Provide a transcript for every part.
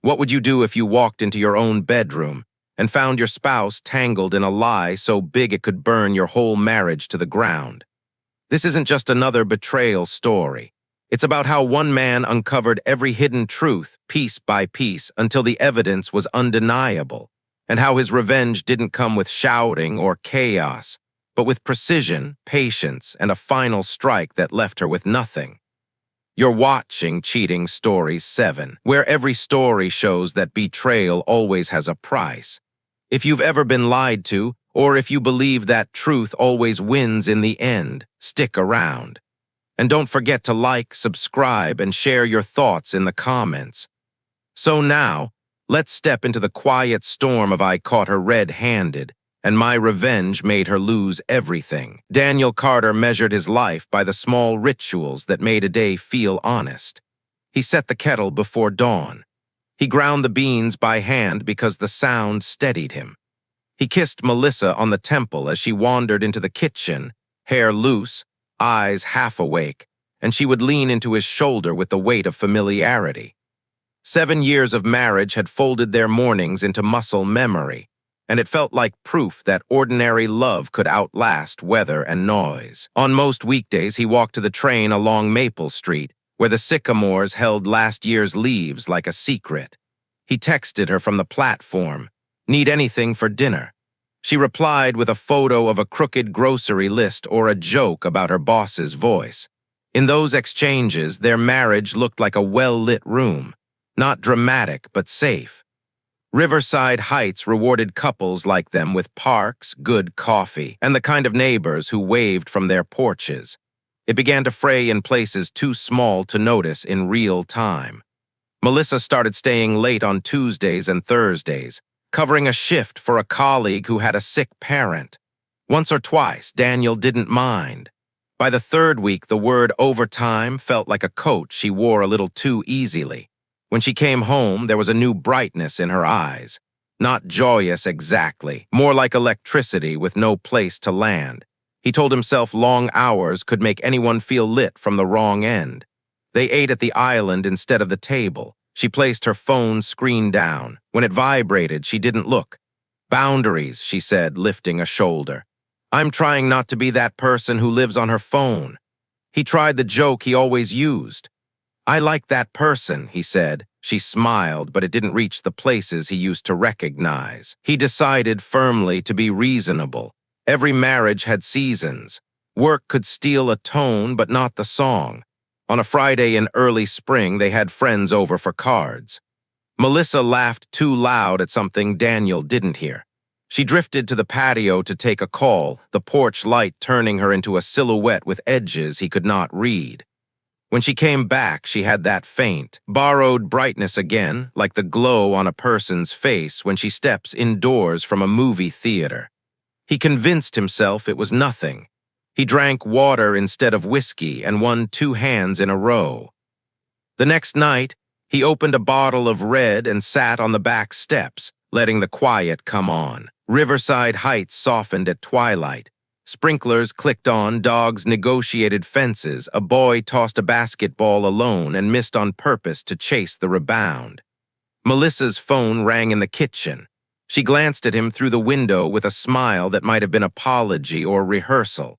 What would you do if you walked into your own bedroom and found your spouse tangled in a lie so big it could burn your whole marriage to the ground? This isn't just another betrayal story. It's about how one man uncovered every hidden truth, piece by piece, until the evidence was undeniable, and how his revenge didn't come with shouting or chaos, but with precision, patience, and a final strike that left her with nothing. You're watching Cheating Stories 7, where every story shows that betrayal always has a price. If you've ever been lied to, or if you believe that truth always wins in the end, stick around. And don't forget to like, subscribe, and share your thoughts in the comments. So now, let's step into the quiet storm of I caught her red-handed, and my revenge made her lose everything. Daniel Carter measured his life by the small rituals that made a day feel honest. He set the kettle before dawn. He ground the beans by hand because the sound steadied him. He kissed Melissa on the temple as she wandered into the kitchen, hair loose, eyes half awake, and she would lean into his shoulder with the weight of familiarity. 7 years of marriage had folded their mornings into muscle memory, and it felt like proof that ordinary love could outlast weather and noise. On most weekdays, he walked to the train along Maple Street, where the sycamores held last year's leaves like a secret. He texted her from the platform, "Need anything for dinner?" She replied with a photo of a crooked grocery list or a joke about her boss's voice. In those exchanges, their marriage looked like a well-lit room, not dramatic but safe. Riverside Heights rewarded couples like them with parks, good coffee, and the kind of neighbors who waved from their porches. It began to fray in places too small to notice in real time. Melissa started staying late on Tuesdays and Thursdays, covering a shift for a colleague who had a sick parent. Once or twice, Daniel didn't mind. By the third week, the word overtime felt like a coat she wore a little too easily. When she came home, there was a new brightness in her eyes. Not joyous exactly, more like electricity with no place to land. He told himself long hours could make anyone feel lit from the wrong end. They ate at the island instead of the table. She placed her phone screen down. When it vibrated, she didn't look. "Boundaries," she said, lifting a shoulder. "I'm trying not to be that person who lives on her phone." He tried the joke he always used. "I like that person," he said. She smiled, but it didn't reach the places he used to recognize. He decided firmly to be reasonable. Every marriage had seasons. Work could steal a tone, but not the song. On a Friday in early spring, they had friends over for cards. Melissa laughed too loud at something Daniel didn't hear. She drifted to the patio to take a call, the porch light turning her into a silhouette with edges he could not read. When she came back, she had that faint, borrowed brightness again, like the glow on a person's face when she steps indoors from a movie theater. He convinced himself it was nothing. He drank water instead of whiskey and won 2 hands in a row. The next night, he opened a bottle of red and sat on the back steps, letting the quiet come on. Riverside Heights softened at twilight. Sprinklers clicked on, dogs negotiated fences, a boy tossed a basketball alone and missed on purpose to chase the rebound. Melissa's phone rang in the kitchen. She glanced at him through the window with a smile that might have been apology or rehearsal.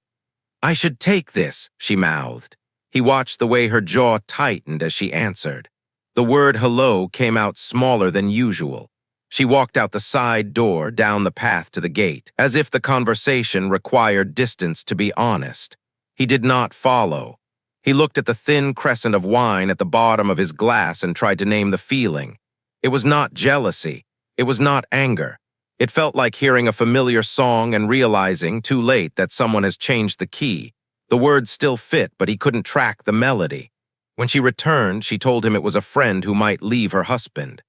"I should take this," she mouthed. He watched the way her jaw tightened as she answered. The word hello came out smaller than usual. She walked out the side door, down the path to the gate, as if the conversation required distance to be honest. He did not follow. He looked at the thin crescent of wine at the bottom of his glass and tried to name the feeling. It was not jealousy. It was not anger. It felt like hearing a familiar song and realizing, too late, that someone has changed the key. The words still fit, but he couldn't track the melody. When she returned, she told him it was a friend who might leave her husband.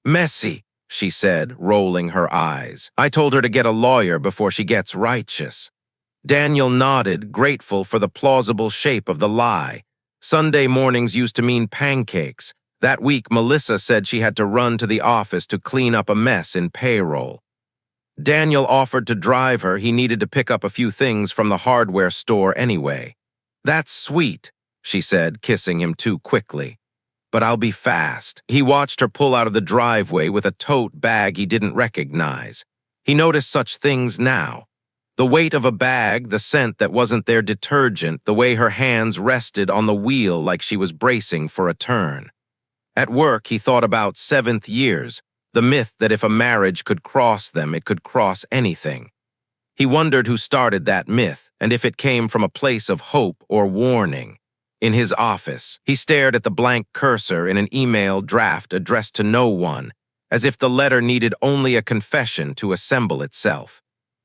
"Messy," she said, rolling her eyes. "I told her to get a lawyer before she gets righteous." Daniel nodded, grateful for the plausible shape of the lie. Sunday mornings used to mean pancakes. That week, Melissa said she had to run to the office to clean up a mess in payroll. Daniel offered to drive her. He needed to pick up a few things from the hardware store anyway. "That's sweet," she said, kissing him too quickly. but I'll be fast. He watched her pull out of the driveway with a tote bag he didn't recognize. He noticed such things now. The weight of a bag, the scent that wasn't their detergent, the way her hands rested on the wheel like she was bracing for a turn. At work, he thought about seventh years, the myth that if a marriage could cross them, it could cross anything. He wondered who started that myth and if it came from a place of hope or warning. In his office, he stared at the blank cursor in an email draft addressed to no one, as if the letter needed only a confession to assemble itself.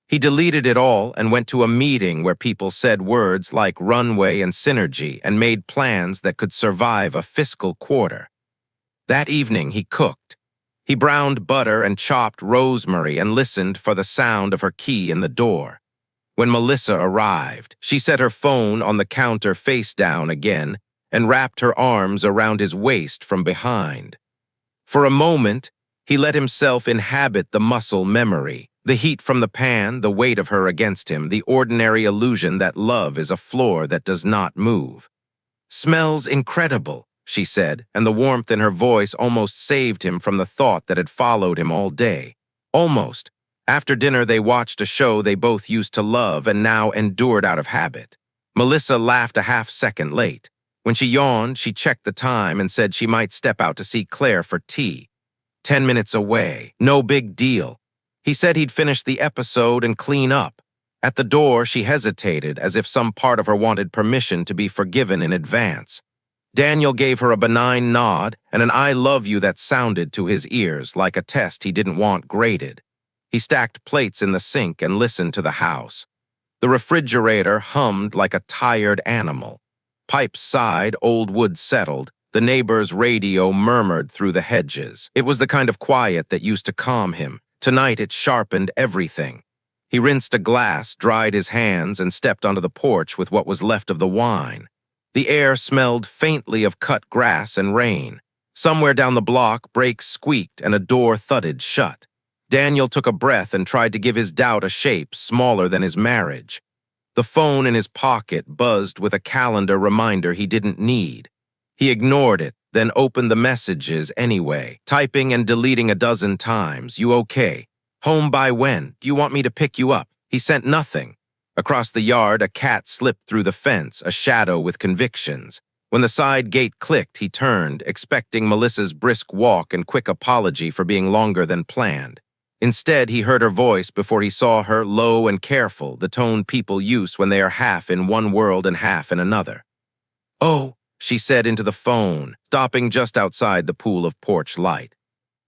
He deleted it all and went to a meeting where people said words like runway and synergy and made plans that could survive a fiscal quarter. That evening, he cooked. He browned butter and chopped rosemary and listened for the sound of her key in the door. When Melissa arrived, she set her phone on the counter face down again and wrapped her arms around his waist from behind. For a moment, he let himself inhabit the muscle memory, the heat from the pan, the weight of her against him, the ordinary illusion that love is a floor that does not move. "Smells incredible," she said, and the warmth in her voice almost saved him from the thought that had followed him all day. Almost. After dinner, they watched a show they both used to love and now endured out of habit. Melissa laughed a half-second late. When she yawned, she checked the time and said she might step out to see Claire for tea. 10 minutes away. No big deal. He said he'd finish the episode and clean up. At the door, she hesitated, as if some part of her wanted permission to be forgiven in advance. Daniel gave her a benign nod and an "I love you" that sounded to his ears like a test he didn't want graded. He stacked plates in the sink and listened to the house. The refrigerator hummed like a tired animal. Pipes sighed, old wood settled. The neighbor's radio murmured through the hedges. It was the kind of quiet that used to calm him. Tonight it sharpened everything. He rinsed a glass, dried his hands, and stepped onto the porch with what was left of the wine. The air smelled faintly of cut grass and rain. Somewhere down the block, brakes squeaked and a door thudded shut. Daniel took a breath and tried to give his doubt a shape smaller than his marriage. The phone in his pocket buzzed with a calendar reminder he didn't need. He ignored it, then opened the messages anyway, typing and deleting a dozen times. "You okay? Home by when? Do you want me to pick you up?" He sent nothing. Across the yard, a cat slipped through the fence, a shadow with convictions. When the side gate clicked, he turned, expecting Melissa's brisk walk and quick apology for being longer than planned. Instead, he heard her voice before he saw her, low and careful, the tone people use when they are half in one world and half in another. "Oh," she said into the phone, stopping just outside the pool of porch light.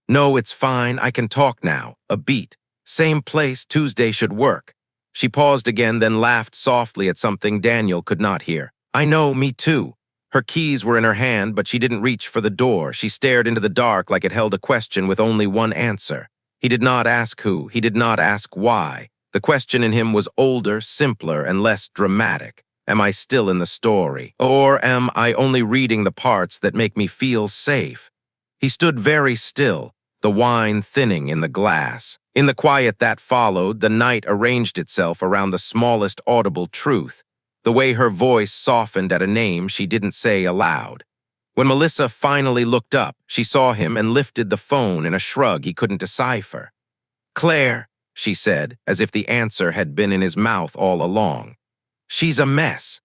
"No, it's fine. I can talk now. A beat. Same place. Tuesday should work." She paused again, then laughed softly at something Daniel could not hear. "I know, me too." Her keys were in her hand, but she didn't reach for the door. She stared into the dark like it held a question with only one answer. He did not ask who. He did not ask why. The question in him was older, simpler, and less dramatic. Am I still in the story? Or am I only reading the parts that make me feel safe? He stood very still, the wine thinning in the glass. In the quiet that followed, the night arranged itself around the smallest audible truth, the way her voice softened at a name she didn't say aloud. When Melissa finally looked up, she saw him and lifted the phone in a shrug he couldn't decipher. "Claire," she said, as if the answer had been in his mouth all along. "She's a mess."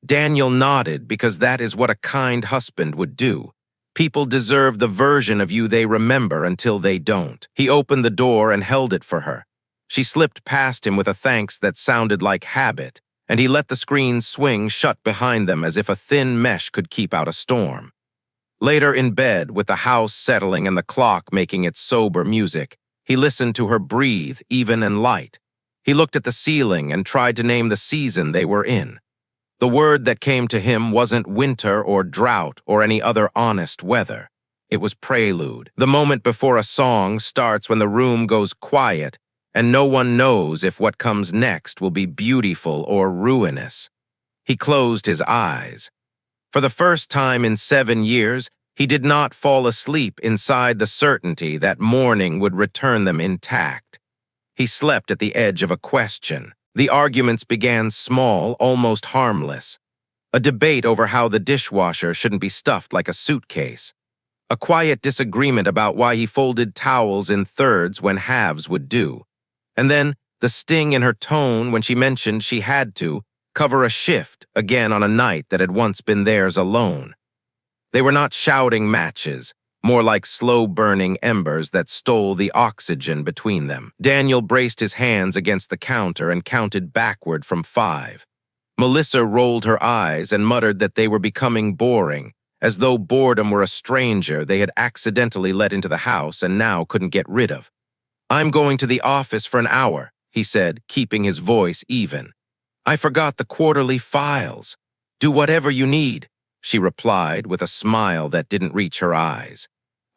Daniel nodded because that is what a kind husband would do. People deserve the version of you they remember until they don't. He opened the door and held it for her. She slipped past him with a thanks that sounded like habit, and he let the screen swing shut behind them as if a thin mesh could keep out a storm. Later in bed, with the house settling and the clock making its sober music, he listened to her breathe, even and light. He looked at the ceiling and tried to name the season they were in. The word that came to him wasn't winter or drought or any other honest weather. It was prelude, the moment before a song starts when the room goes quiet and no one knows if what comes next will be beautiful or ruinous. He closed his eyes. For the first time in 7 years, he did not fall asleep inside the certainty that morning would return them intact. He slept at the edge of a question. The arguments began small, almost harmless. A debate over how the dishwasher shouldn't be stuffed like a suitcase. A quiet disagreement about why he folded towels in thirds when halves would do. And then the sting in her tone when she mentioned she had to cover a shift again on a night that had once been theirs alone. They were not shouting matches, more like slow-burning embers that stole the oxygen between them. Daniel braced his hands against the counter and counted backward from 5. Melissa rolled her eyes and muttered that they were becoming boring, as though boredom were a stranger they had accidentally let into the house and now couldn't get rid of. "I'm going to the office for an hour," he said, keeping his voice even. "I forgot the quarterly files." "Do whatever you need," she replied with a smile that didn't reach her eyes.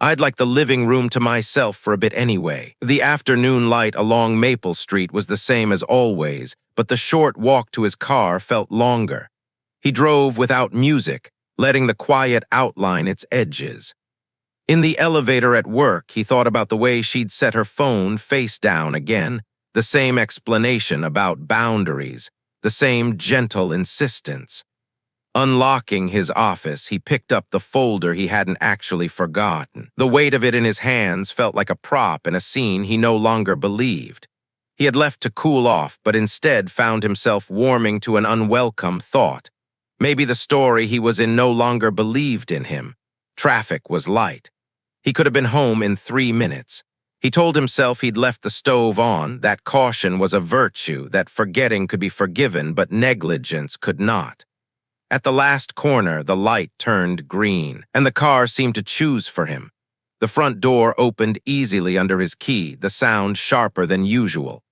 "I'd like the living room to myself for a bit anyway." The afternoon light along Maple Street was the same as always, but the short walk to his car felt longer. He drove without music, letting the quiet outline its edges. In the elevator at work, he thought about the way she'd set her phone face down again, the same explanation about boundaries, the same gentle insistence. Unlocking his office, he picked up the folder he hadn't actually forgotten. The weight of it in his hands felt like a prop in a scene he no longer believed. He had left to cool off, but instead found himself warming to an unwelcome thought. Maybe the story he was in no longer believed in him. Traffic was light. He could have been home in 3 minutes. He told himself he'd left the stove on, that caution was a virtue, that forgetting could be forgiven, but negligence could not. At the last corner, the light turned green, and the car seemed to choose for him. The front door opened easily under his key, the sound sharper than usual.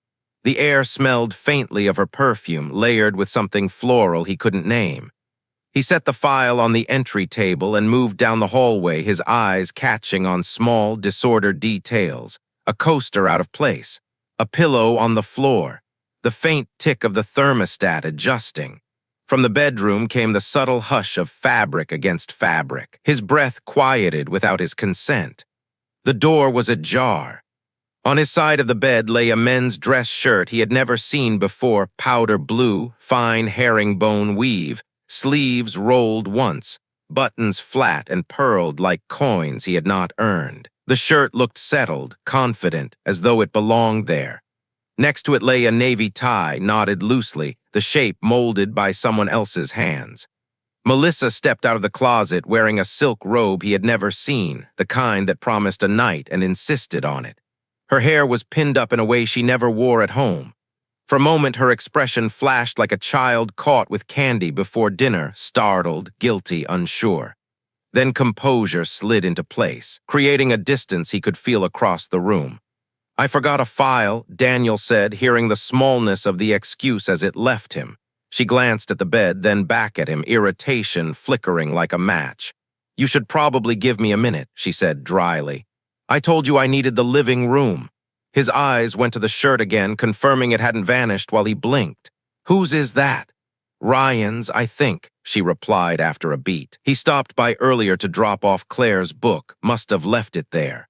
The air smelled faintly of her perfume, layered with something floral he couldn't name. He set the file on the entry table and moved down the hallway, his eyes catching on small, disordered details. A coaster out of place, a pillow on the floor, the faint tick of the thermostat adjusting. From the bedroom came the subtle hush of fabric against fabric. His breath quieted without his consent. The door was ajar. On his side of the bed lay a men's dress shirt he had never seen before, powder blue, fine herringbone weave, sleeves rolled once, buttons flat and pearled like coins he had not earned. The shirt looked settled, confident, as though it belonged there. Next to it lay a navy tie, knotted loosely, the shape molded by someone else's hands. Melissa stepped out of the closet wearing a silk robe he had never seen, the kind that promised a night and insisted on it. Her hair was pinned up in a way she never wore at home. For a moment, her expression flashed like a child caught with candy before dinner, startled, guilty, unsure. Then composure slid into place, creating a distance he could feel across the room. "I forgot a file," Daniel said, hearing the smallness of the excuse as it left him. She glanced at the bed, then back at him, irritation flickering like a match. "You should probably give me a minute," she said dryly. "I told you I needed the living room." His eyes went to the shirt again, confirming it hadn't vanished while he blinked. "Whose is that?" "Ryan's, I think," she replied after a beat. "He stopped by earlier to drop off Claire's book, must have left it there."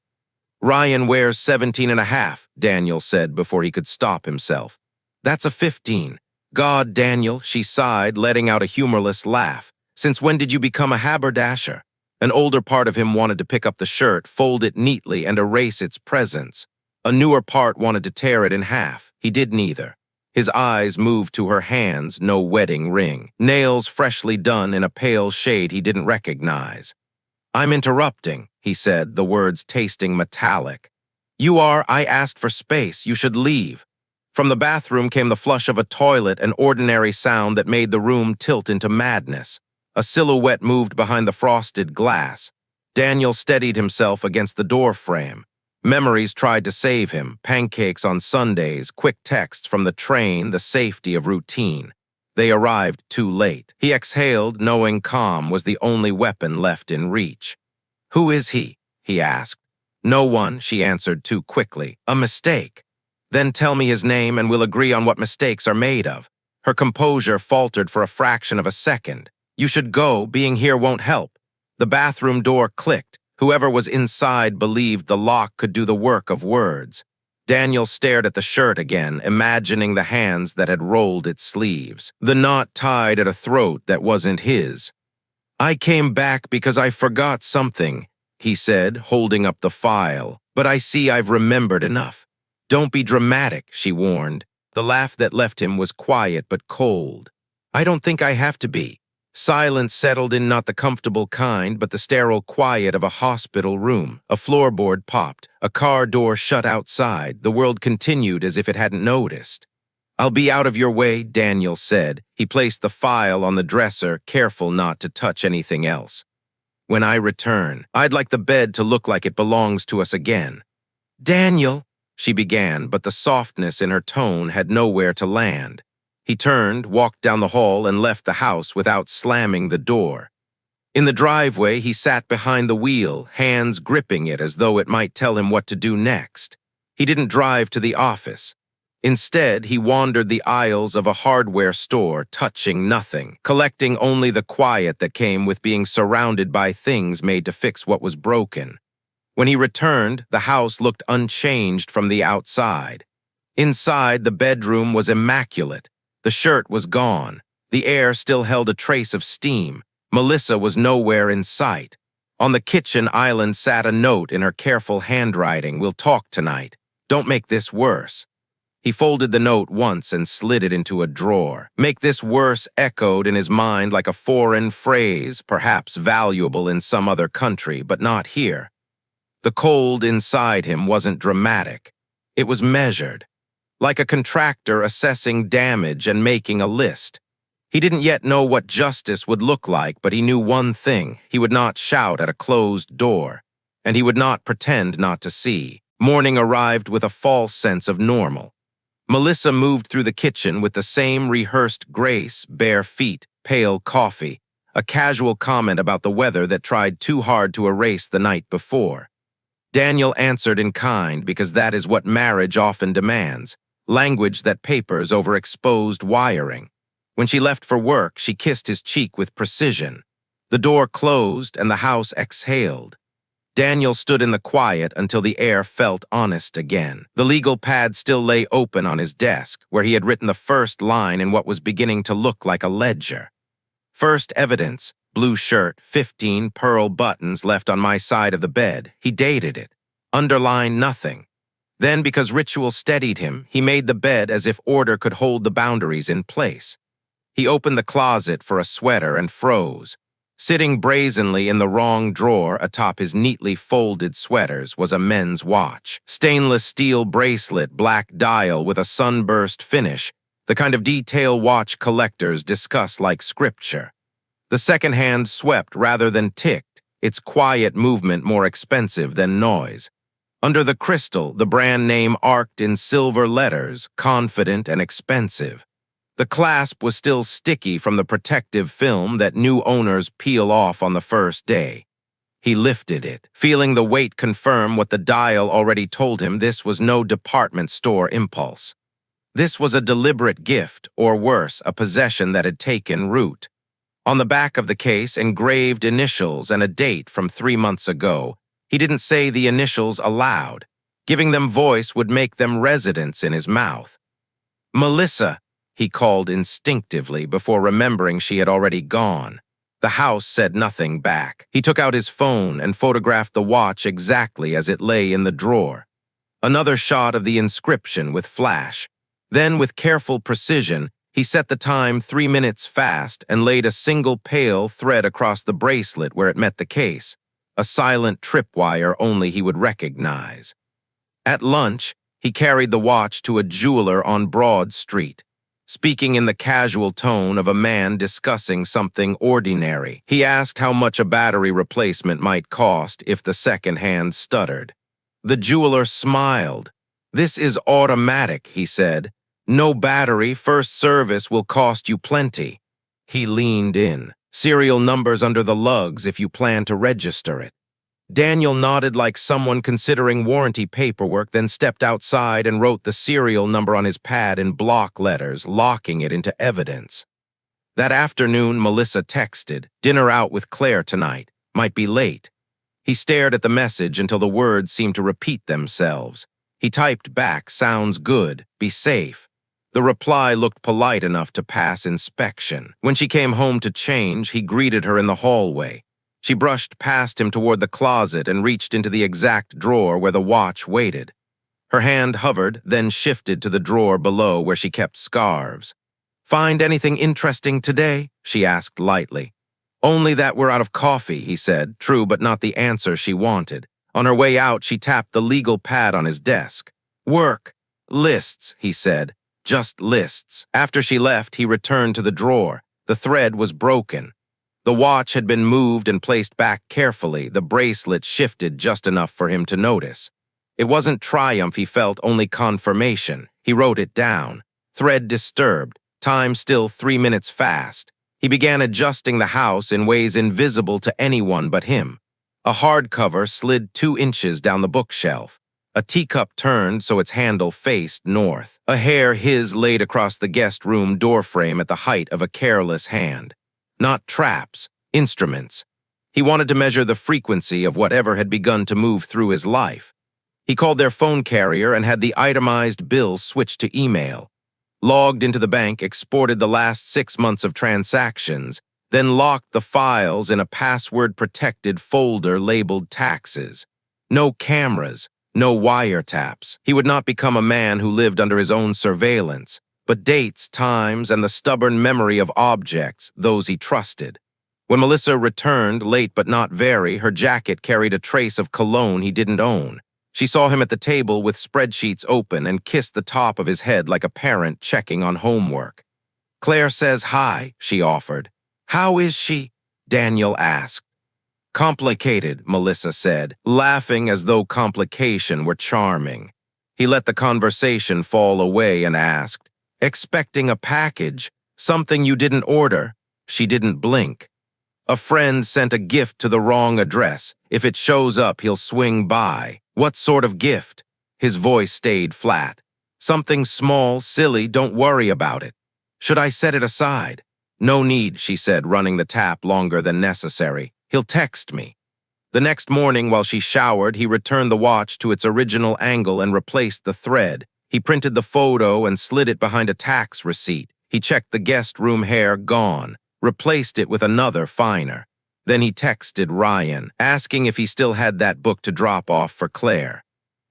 "Ryan wears 17.5, Daniel said before he could stop himself. "That's a 15. God, Daniel," she sighed, letting out a humorless laugh. "Since when did you become a haberdasher?" An older part of him wanted to pick up the shirt, fold it neatly, and erase its presence. A newer part wanted to tear it in half. He did neither. His eyes moved to her hands, no wedding ring. Nails freshly done in a pale shade he didn't recognize. "I'm interrupting," he said, the words tasting metallic. "You are. I asked for space. You should leave." From the bathroom came the flush of a toilet, an ordinary sound that made the room tilt into madness. A silhouette moved behind the frosted glass. Daniel steadied himself against the door frame. Memories tried to save him, pancakes on Sundays, quick texts from the train, the safety of routine. They arrived too late. He exhaled, knowing calm was the only weapon left in reach. "Who is he?" he asked. "No one," she answered too quickly. "A mistake." "Then tell me his name and we'll agree on what mistakes are made of." Her composure faltered for a fraction of a second. "You should go. Being here won't help." The bathroom door clicked. Whoever was inside believed the lock could do the work of words. Daniel stared at the shirt again, imagining the hands that had rolled its sleeves, the knot tied at a throat that wasn't his. "I came back because I forgot something," he said, holding up the file, "but I see I've remembered enough." "Don't be dramatic," she warned. The laugh that left him was quiet but cold. "I don't think I have to be." Silence settled in, not the comfortable kind, but the sterile quiet of a hospital room. A floorboard popped, a car door shut outside. The world continued as if it hadn't noticed. "I'll be out of your way," Daniel said. He placed the file on the dresser, careful not to touch anything else. "When I return, I'd like the bed to look like it belongs to us again." "Daniel," she began, but the softness in her tone had nowhere to land. He turned, walked down the hall, and left the house without slamming the door. In the driveway, he sat behind the wheel, hands gripping it as though it might tell him what to do next. He didn't drive to the office. Instead, he wandered the aisles of a hardware store, touching nothing, collecting only the quiet that came with being surrounded by things made to fix what was broken. When he returned, the house looked unchanged from the outside. Inside, the bedroom was immaculate. The shirt was gone. The air still held a trace of steam. Melissa was nowhere in sight. On the kitchen island sat a note in her careful handwriting. "We'll talk tonight. Don't make this worse." He folded the note once and slid it into a drawer. "Make this worse" echoed in his mind like a foreign phrase, perhaps valuable in some other country, but not here. The cold inside him wasn't dramatic. It was measured, like a contractor assessing damage and making a list. He didn't yet know what justice would look like, but he knew one thing: he would not shout at a closed door, and he would not pretend not to see. Morning arrived with a false sense of normal. Melissa moved through the kitchen with the same rehearsed grace, bare feet, pale coffee, a casual comment about the weather that tried too hard to erase the night before. Daniel answered in kind, because that is what marriage often demands, language that papers over exposed wiring. When she left for work, she kissed his cheek with precision. The door closed and the house exhaled. Daniel stood in the quiet until the air felt honest again. The legal pad still lay open on his desk, where he had written the first line in what was beginning to look like a ledger. "First evidence, blue shirt, 15 pearl buttons left on my side of the bed." He dated it. Underlined nothing. Then, because ritual steadied him, he made the bed as if order could hold the boundaries in place. He opened the closet for a sweater and froze. Sitting brazenly in the wrong drawer atop his neatly folded sweaters was a men's watch. Stainless steel bracelet, black dial with a sunburst finish, the kind of detail watch collectors discuss like scripture. The second hand swept rather than ticked, its quiet movement more expensive than noise. Under the crystal, the brand name arced in silver letters, confident and expensive. The clasp was still sticky from the protective film that new owners peel off on the first day. He lifted it, feeling the weight confirm what the dial already told him. This was no department store impulse. This was a deliberate gift, or worse, a possession that had taken root. On the back of the case, engraved initials and a date from 3 months ago. He didn't say the initials aloud. Giving them voice would make them residents in his mouth. "Melissa," he called instinctively before remembering she had already gone. The house said nothing back. He took out his phone and photographed the watch exactly as it lay in the drawer. Another shot of the inscription with flash. Then, with careful precision, he set the time 3 minutes fast and laid a single pale thread across the bracelet where it met the case, a silent tripwire only he would recognize. At lunch, he carried the watch to a jeweler on Broad Street. Speaking in the casual tone of a man discussing something ordinary, he asked how much a battery replacement might cost if the second hand stuttered. The jeweler smiled. "This is automatic," he said. "No battery, first service will cost you plenty." He leaned in. "Serial numbers under the lugs if you plan to register it." Daniel nodded like someone considering warranty paperwork, then stepped outside and wrote the serial number on his pad in block letters, locking it into evidence. That afternoon, Melissa texted, "Dinner out with Claire tonight. Might be late." He stared at the message until the words seemed to repeat themselves. He typed back, "Sounds good. Be safe." The reply looked polite enough to pass inspection. When she came home to change, he greeted her in the hallway. She brushed past him toward the closet and reached into the exact drawer where the watch waited. Her hand hovered, then shifted to the drawer below where she kept scarves. "Find anything interesting today?" she asked lightly. "Only that we're out of coffee," he said, true but not the answer she wanted. On her way out, she tapped the legal pad on his desk. "Work. Lists," he said. "Just lists." After she left, he returned to the drawer. The thread was broken. The watch had been moved and placed back carefully, the bracelet shifted just enough for him to notice. It wasn't triumph he felt, only confirmation. He wrote it down. Thread disturbed, time still 3 minutes fast. He began adjusting the house in ways invisible to anyone but him. A hardcover slid 2 inches down the bookshelf. A teacup turned so its handle faced north. A hair his laid across the guest room doorframe at the height of a careless hand. Not traps, instruments. He wanted to measure the frequency of whatever had begun to move through his life. He called their phone carrier and had the itemized bill switched to email. Logged into the bank, exported the last 6 months of transactions, then locked the files in a password-protected folder labeled taxes. No cameras, no wiretaps. He would not become a man who lived under his own surveillance, but dates, times, and the stubborn memory of objects, those he trusted. When Melissa returned, late but not very, her jacket carried a trace of cologne he didn't own. She saw him at the table with spreadsheets open and kissed the top of his head like a parent checking on homework. "Claire says hi," she offered. "How is she?" Daniel asked. "Complicated," Melissa said, laughing as though complication were charming. He let the conversation fall away and asked, "Expecting a package? Something you didn't order?" She didn't blink. "A friend sent a gift to the wrong address. If it shows up, he'll swing by." "What sort of gift?" His voice stayed flat. "Something small, silly, don't worry about it." "Should I set it aside?" "No need," she said, running the tap longer than necessary. "He'll text me." The next morning, while she showered, he returned the watch to its original angle and replaced the thread. He printed the photo and slid it behind a tax receipt. He checked the guest room hair, gone, replaced it with another finer. Then he texted Ryan, asking if he still had that book to drop off for Claire.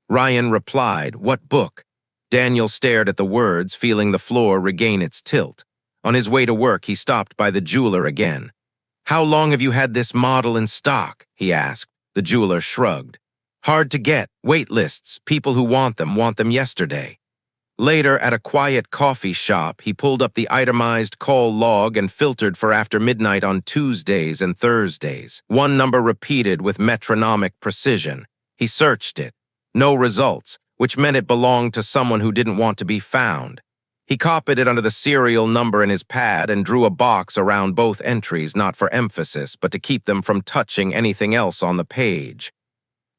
Ryan replied, "What book?" Daniel stared at the words, feeling the floor regain its tilt. On his way to work, he stopped by the jeweler again. "How long have you had this model in stock?" he asked. The jeweler shrugged. "Hard to get. Wait lists. People who want them yesterday." Later, at a quiet coffee shop, he pulled up the itemized call log and filtered for after midnight on Tuesdays and Thursdays. One number repeated with metronomic precision. He searched it. No results, which meant it belonged to someone who didn't want to be found. He copied it under the serial number in his pad and drew a box around both entries, not for emphasis, but to keep them from touching anything else on the page.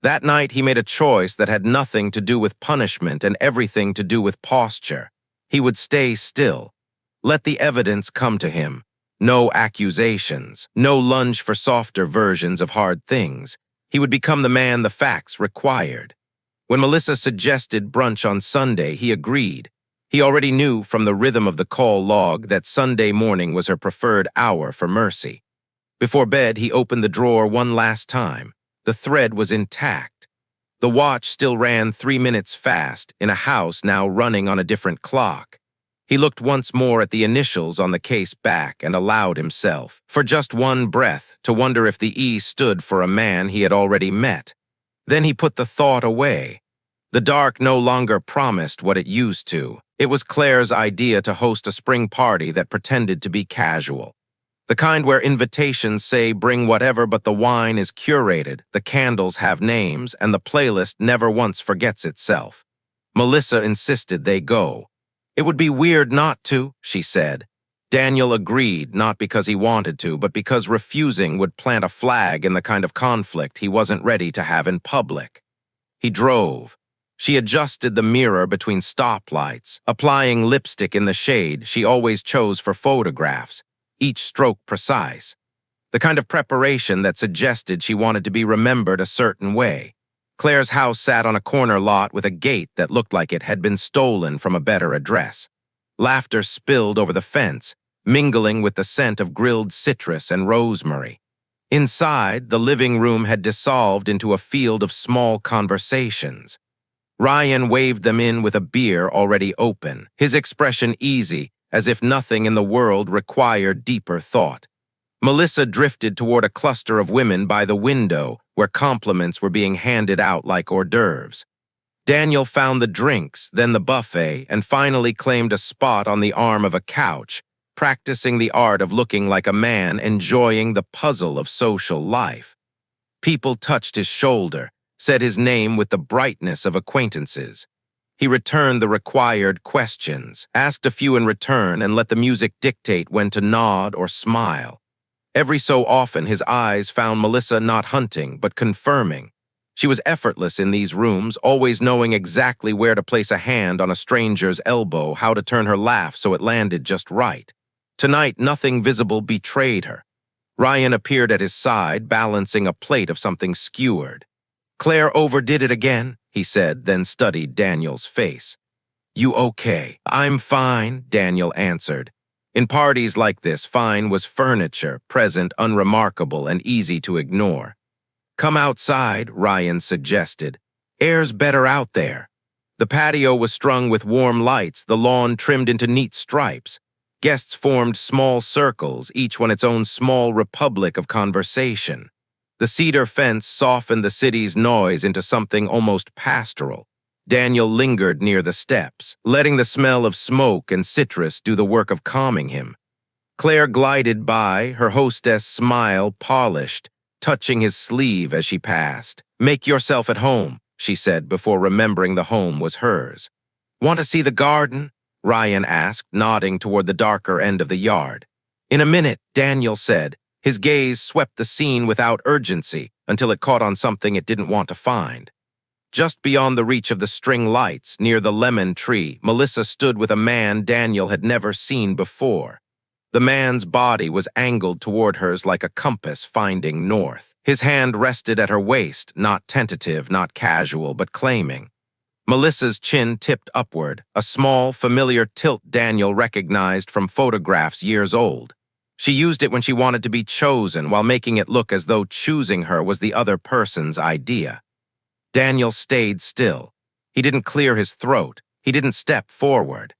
That night, he made a choice that had nothing to do with punishment and everything to do with posture. He would stay still. Let the evidence come to him. No accusations. No lunge for softer versions of hard things. He would become the man the facts required. When Melissa suggested brunch on Sunday, he agreed. He already knew from the rhythm of the call log that Sunday morning was her preferred hour for mercy. Before bed, he opened the drawer one last time. The thread was intact. The watch still ran 3 minutes fast in a house now running on a different clock. He looked once more at the initials on the case back and allowed himself, for just one breath, to wonder if the E stood for a man he had already met. Then he put the thought away. The dark no longer promised what it used to. It was Claire's idea to host a spring party that pretended to be casual. The kind where invitations say bring whatever but the wine is curated, the candles have names, and the playlist never once forgets itself. Melissa insisted they go. "It would be weird not to," she said. Daniel agreed, not because he wanted to, but because refusing would plant a flag in the kind of conflict he wasn't ready to have in public. He drove. She adjusted the mirror between stoplights, applying lipstick in the shade she always chose for photographs, each stroke precise. The kind of preparation that suggested she wanted to be remembered a certain way. Claire's house sat on a corner lot with a gate that looked like it had been stolen from a better address. Laughter spilled over the fence, mingling with the scent of grilled citrus and rosemary. Inside, the living room had dissolved into a field of small conversations. Ryan waved them in with a beer already open, his expression easy, as if nothing in the world required deeper thought. Melissa drifted toward a cluster of women by the window, where compliments were being handed out like hors d'oeuvres. Daniel found the drinks, then the buffet, and finally claimed a spot on the arm of a couch, practicing the art of looking like a man enjoying the puzzle of social life. People touched his shoulder, said his name with the brightness of acquaintances. He returned the required questions, asked a few in return, and let the music dictate when to nod or smile. Every so often, his eyes found Melissa not hunting, but confirming. She was effortless in these rooms, always knowing exactly where to place a hand on a stranger's elbow, how to turn her laugh so it landed just right. Tonight, nothing visible betrayed her. Ryan appeared at his side, balancing a plate of something skewered. "Claire overdid it again," he said, then studied Daniel's face. "You okay?" "I'm fine," Daniel answered. In parties like this, fine was furniture, present, unremarkable, and easy to ignore. "Come outside," Ryan suggested. "Air's better out there." The patio was strung with warm lights, the lawn trimmed into neat stripes. Guests formed small circles, each one its own small republic of conversation. The cedar fence softened the city's noise into something almost pastoral. Daniel lingered near the steps, letting the smell of smoke and citrus do the work of calming him. Claire glided by, her hostess' smile polished, touching his sleeve as she passed. "Make yourself at home," she said before remembering the home was hers. "Want to see the garden?" Ryan asked, nodding toward the darker end of the yard. "In a minute," Daniel said. His gaze swept the scene without urgency until it caught on something it didn't want to find. Just beyond the reach of the string lights, near the lemon tree, Melissa stood with a man Daniel had never seen before. The man's body was angled toward hers like a compass finding north. His hand rested at her waist, not tentative, not casual, but claiming. Melissa's chin tipped upward, a small, familiar tilt Daniel recognized from photographs years old. She used it when she wanted to be chosen, while making it look as though choosing her was the other person's idea. Daniel stayed still. He didn't clear his throat. He didn't step forward.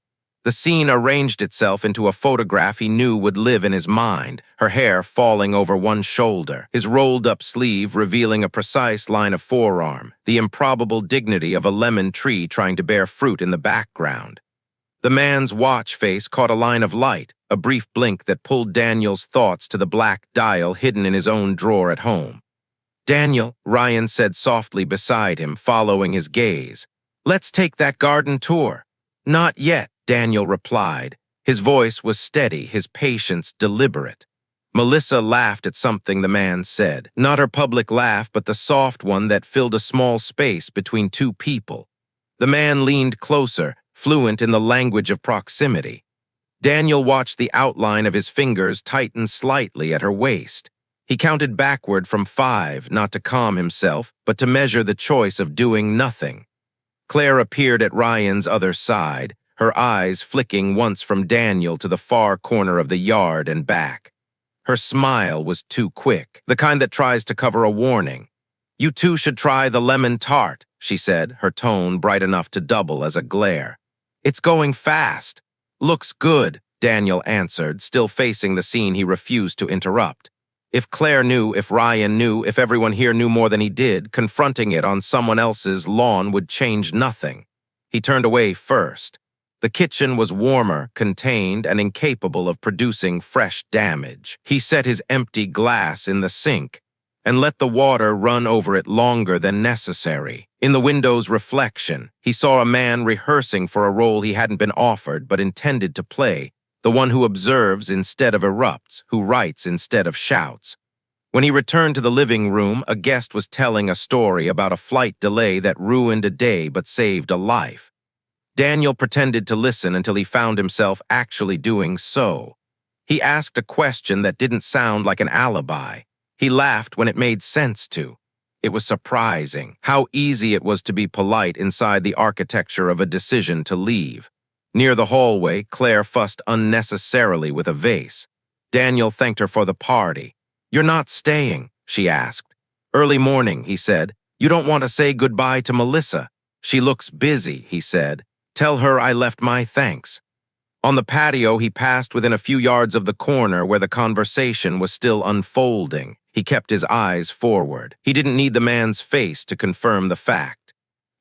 The scene arranged itself into a photograph he knew would live in his mind, her hair falling over one shoulder, his rolled-up sleeve revealing a precise line of forearm, the improbable dignity of a lemon tree trying to bear fruit in the background. The man's watch face caught a line of light, a brief blink that pulled Daniel's thoughts to the black dial hidden in his own drawer at home. "Daniel," Ryan said softly beside him, following his gaze. "Let's take that garden tour." "Not yet," Daniel replied. His voice was steady, his patience deliberate. Melissa laughed at something the man said, not her public laugh, but the soft one that filled a small space between two people. The man leaned closer, fluent in the language of proximity. Daniel watched the outline of his fingers tighten slightly at her waist. He counted backward from 5, not to calm himself, but to measure the choice of doing nothing. Claire appeared at Ryan's other side, her eyes flicking once from Daniel to the far corner of the yard and back. Her smile was too quick, the kind that tries to cover a warning. "You two should try the lemon tart," she said, her tone bright enough to double as a glare. "It's going fast." "Looks good," Daniel answered, still facing the scene he refused to interrupt. If Claire knew, if Ryan knew, if everyone here knew more than he did, confronting it on someone else's lawn would change nothing. He turned away first. The kitchen was warmer, contained, and incapable of producing fresh damage. He set his empty glass in the sink and let the water run over it longer than necessary. In the window's reflection, he saw a man rehearsing for a role he hadn't been offered but intended to play, the one who observes instead of erupts, who writes instead of shouts. When he returned to the living room, a guest was telling a story about a flight delay that ruined a day but saved a life. Daniel pretended to listen until he found himself actually doing so. He asked a question that didn't sound like an alibi. He laughed when it made sense to. It was surprising how easy it was to be polite inside the architecture of a decision to leave. Near the hallway, Claire fussed unnecessarily with a vase. Daniel thanked her for the party. "You're not staying?" she asked. "Early morning," he said. "You don't want to say goodbye to Melissa?" "She looks busy," he said. "Tell her I left my thanks." On the patio, he passed within a few yards of the corner where the conversation was still unfolding. He kept his eyes forward. He didn't need the man's face to confirm the fact.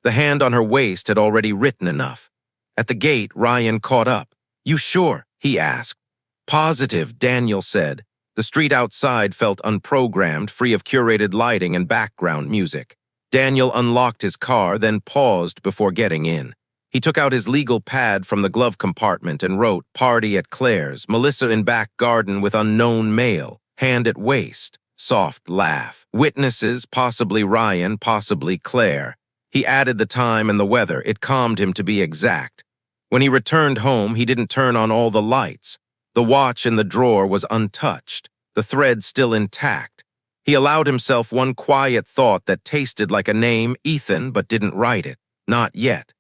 The hand on her waist had already written enough. At the gate, Ryan caught up. "You sure?" he asked. "Positive," Daniel said. The street outside felt unprogrammed, free of curated lighting and background music. Daniel unlocked his car, then paused before getting in. He took out his legal pad from the glove compartment and wrote, "Party at Claire's, Melissa in back garden with unknown male, hand at waist." Soft laugh. Witnesses, possibly Ryan, possibly Claire. He added the time and the weather. It calmed him to be exact. When he returned home, he didn't turn on all the lights. The watch in the drawer was untouched, the thread still intact. He allowed himself one quiet thought that tasted like a name, Ethan, but didn't write it. Not yet.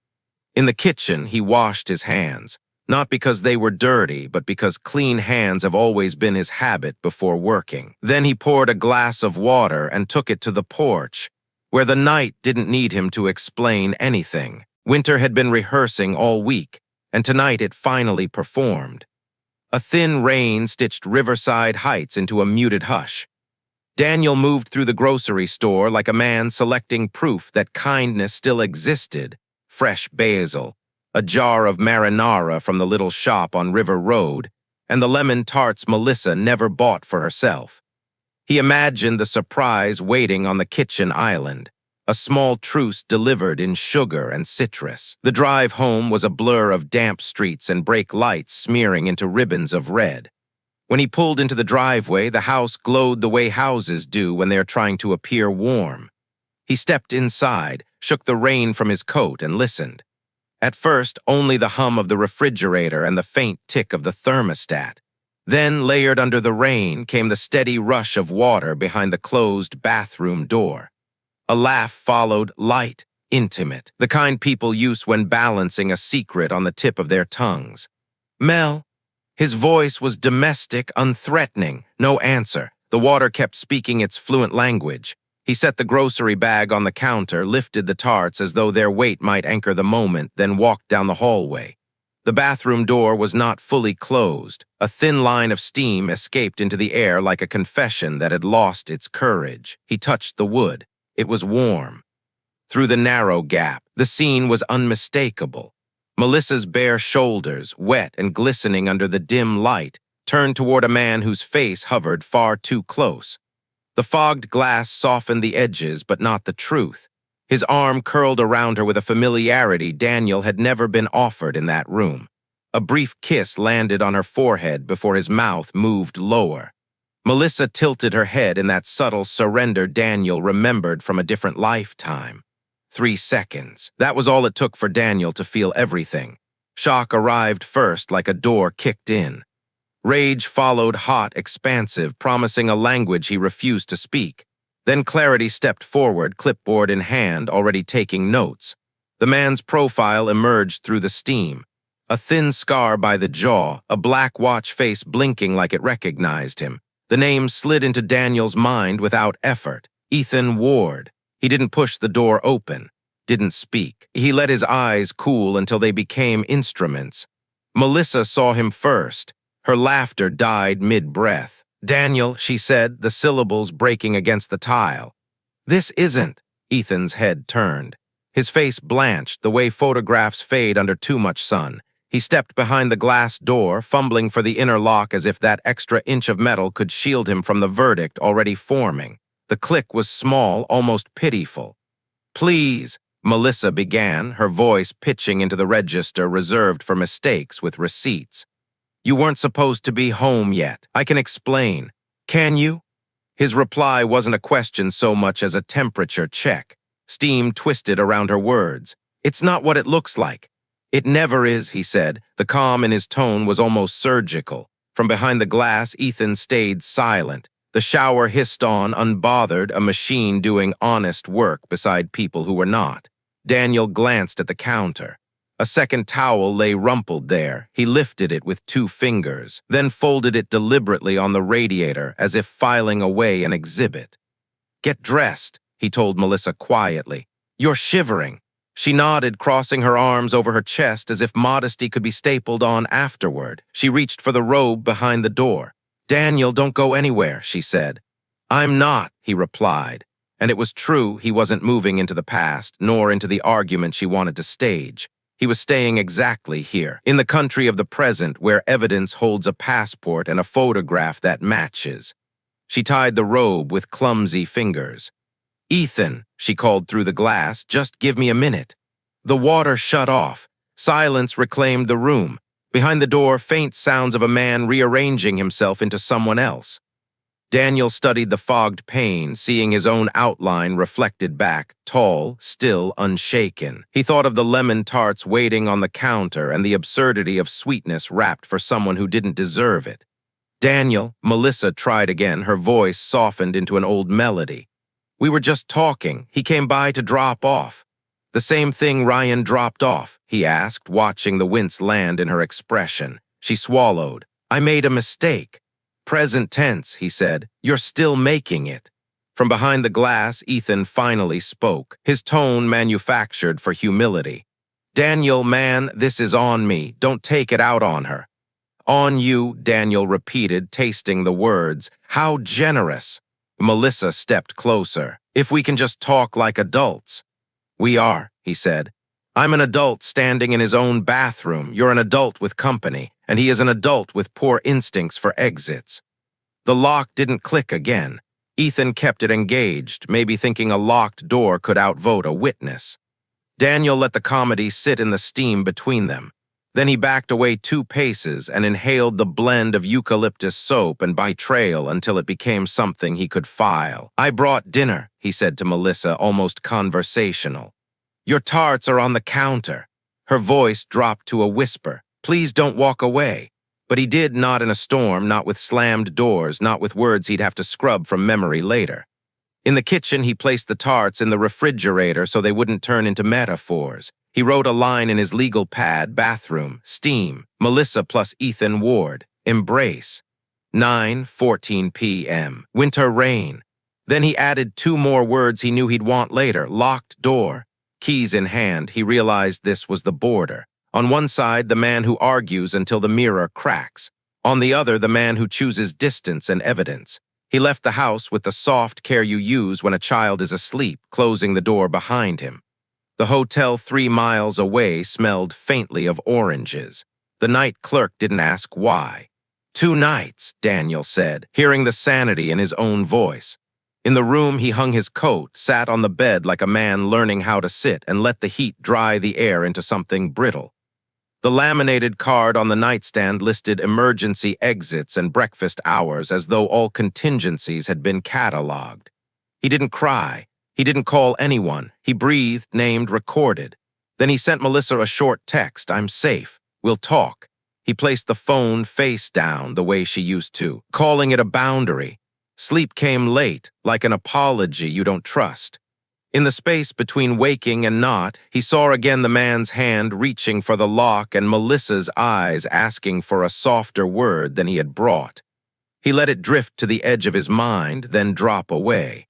In the kitchen, he washed his hands, not because they were dirty, but because clean hands have always been his habit before working. Then he poured a glass of water and took it to the porch, where the night didn't need him to explain anything. Winter had been rehearsing all week, and tonight it finally performed. A thin rain stitched Riverside Heights into a muted hush. Daniel moved through the grocery store like a man selecting proof that kindness still existed. Fresh basil, a jar of marinara from the little shop on River Road, and the lemon tarts Melissa never bought for herself. He imagined the surprise waiting on the kitchen island, a small truce delivered in sugar and citrus. The drive home was a blur of damp streets and brake lights smearing into ribbons of red. When he pulled into the driveway, the house glowed the way houses do when they are trying to appear warm. He stepped inside, shook the rain from his coat, and listened. At first, only the hum of the refrigerator and the faint tick of the thermostat. Then, layered under the rain, came the steady rush of water behind the closed bathroom door. A laugh followed, light, intimate, the kind people use when balancing a secret on the tip of their tongues. "Mel." His voice was domestic, unthreatening. No answer. The water kept speaking its fluent language. He set the grocery bag on the counter, lifted the tarts as though their weight might anchor the moment, then walked down the hallway. The bathroom door was not fully closed. A thin line of steam escaped into the air like a confession that had lost its courage. He touched the wood. It was warm. Through the narrow gap, the scene was unmistakable. Melissa's bare shoulders, wet and glistening under the dim light, turned toward a man whose face hovered far too close. The fogged glass softened the edges, but not the truth. His arm curled around her with a familiarity Daniel had never been offered in that room. A brief kiss landed on her forehead before his mouth moved lower. Melissa tilted her head in that subtle surrender Daniel remembered from a different lifetime. 3 seconds. That was all it took for Daniel to feel everything. Shock arrived first like a door kicked in. Rage followed, hot, expansive, promising a language he refused to speak. Then clarity stepped forward, clipboard in hand, already taking notes. The man's profile emerged through the steam. A thin scar by the jaw, a black watch face blinking like it recognized him. The name slid into Daniel's mind without effort. Ethan Ward. He didn't push the door open, didn't speak. He let his eyes cool until they became instruments. Melissa saw him first. Her laughter died mid-breath. "Daniel," she said, the syllables breaking against the tile. "This isn't." Ethan's head turned. His face blanched, the way photographs fade under too much sun. He stepped behind the glass door, fumbling for the inner lock as if that extra inch of metal could shield him from the verdict already forming. The click was small, almost pitiful. "Please," Melissa began, her voice pitching into the register reserved for mistakes with receipts. "You weren't supposed to be home yet. I can explain. Can you?" His reply wasn't a question so much as a temperature check. Steam twisted around her words. "It's not what it looks like." "It never is," he said. The calm in his tone was almost surgical. From behind the glass, Ethan stayed silent. The shower hissed on, unbothered, a machine doing honest work beside people who were not. Daniel glanced at the counter. A second towel lay rumpled there. He lifted it with 2 fingers, then folded it deliberately on the radiator as if filing away an exhibit. "Get dressed," he told Melissa quietly. "You're shivering." She nodded, crossing her arms over her chest as if modesty could be stapled on afterward. She reached for the robe behind the door. "Daniel, don't go anywhere," she said. "I'm not," he replied. And it was true, he wasn't moving into the past, nor into the argument she wanted to stage. He was staying exactly here, in the country of the present, where evidence holds a passport and a photograph that matches. She tied the robe with clumsy fingers. "Ethan," she called through the glass, "just give me a minute." The water shut off. Silence reclaimed the room. Behind the door, faint sounds of a man rearranging himself into someone else. Daniel studied the fogged pane, seeing his own outline reflected back, tall, still unshaken. He thought of the lemon tarts waiting on the counter and the absurdity of sweetness wrapped for someone who didn't deserve it. "Daniel," Melissa tried again, her voice softened into an old melody. "We were just talking. He came by to drop off." "The same thing Ryan dropped off?" he asked, watching the wince land in her expression. She swallowed. "I made a mistake." "Present tense," he said. "You're still making it." From behind the glass, Ethan finally spoke, his tone manufactured for humility. "Daniel, man, this is on me. Don't take it out on her." "On you," Daniel repeated, tasting the words. "How generous." Melissa stepped closer. "If we can just talk like adults." "We are," he said. "I'm an adult standing in his own bathroom. You're an adult with company, and he is an adult with poor instincts for exits." The lock didn't click again. Ethan kept it engaged, maybe thinking a locked door could outvote a witness. Daniel let the comedy sit in the steam between them. Then he backed away 2 paces and inhaled the blend of eucalyptus soap and betrayal until it became something he could file. "I brought dinner," he said to Melissa, almost conversational. "Your tarts are on the counter." Her voice dropped to a whisper. "Please don't walk away." But he did, not in a storm, not with slammed doors, not with words he'd have to scrub from memory later. In the kitchen, he placed the tarts in the refrigerator so they wouldn't turn into metaphors. He wrote a line in his legal pad, bathroom, steam, Melissa plus Ethan Ward, embrace. 9:14 p.m., winter rain. Then he added 2 more words he knew he'd want later, locked door. Keys in hand, he realized this was the border. On one side, the man who argues until the mirror cracks. On the other, the man who chooses distance and evidence. He left the house with the soft care you use when a child is asleep, closing the door behind him. The hotel 3 miles away smelled faintly of oranges. The night clerk didn't ask why. 2 nights, Daniel said, hearing the sanity in his own voice. In the room, he hung his coat, sat on the bed like a man learning how to sit, and let the heat dry the air into something brittle. The laminated card on the nightstand listed emergency exits and breakfast hours as though all contingencies had been cataloged. He didn't cry. He didn't call anyone. He breathed, named, recorded. Then he sent Melissa a short text, "I'm safe. We'll talk." He placed the phone face down the way she used to, calling it a boundary. Sleep came late, like an apology you don't trust. In the space between waking and not, he saw again the man's hand reaching for the lock and Melissa's eyes asking for a softer word than he had brought. He let it drift to the edge of his mind, then drop away.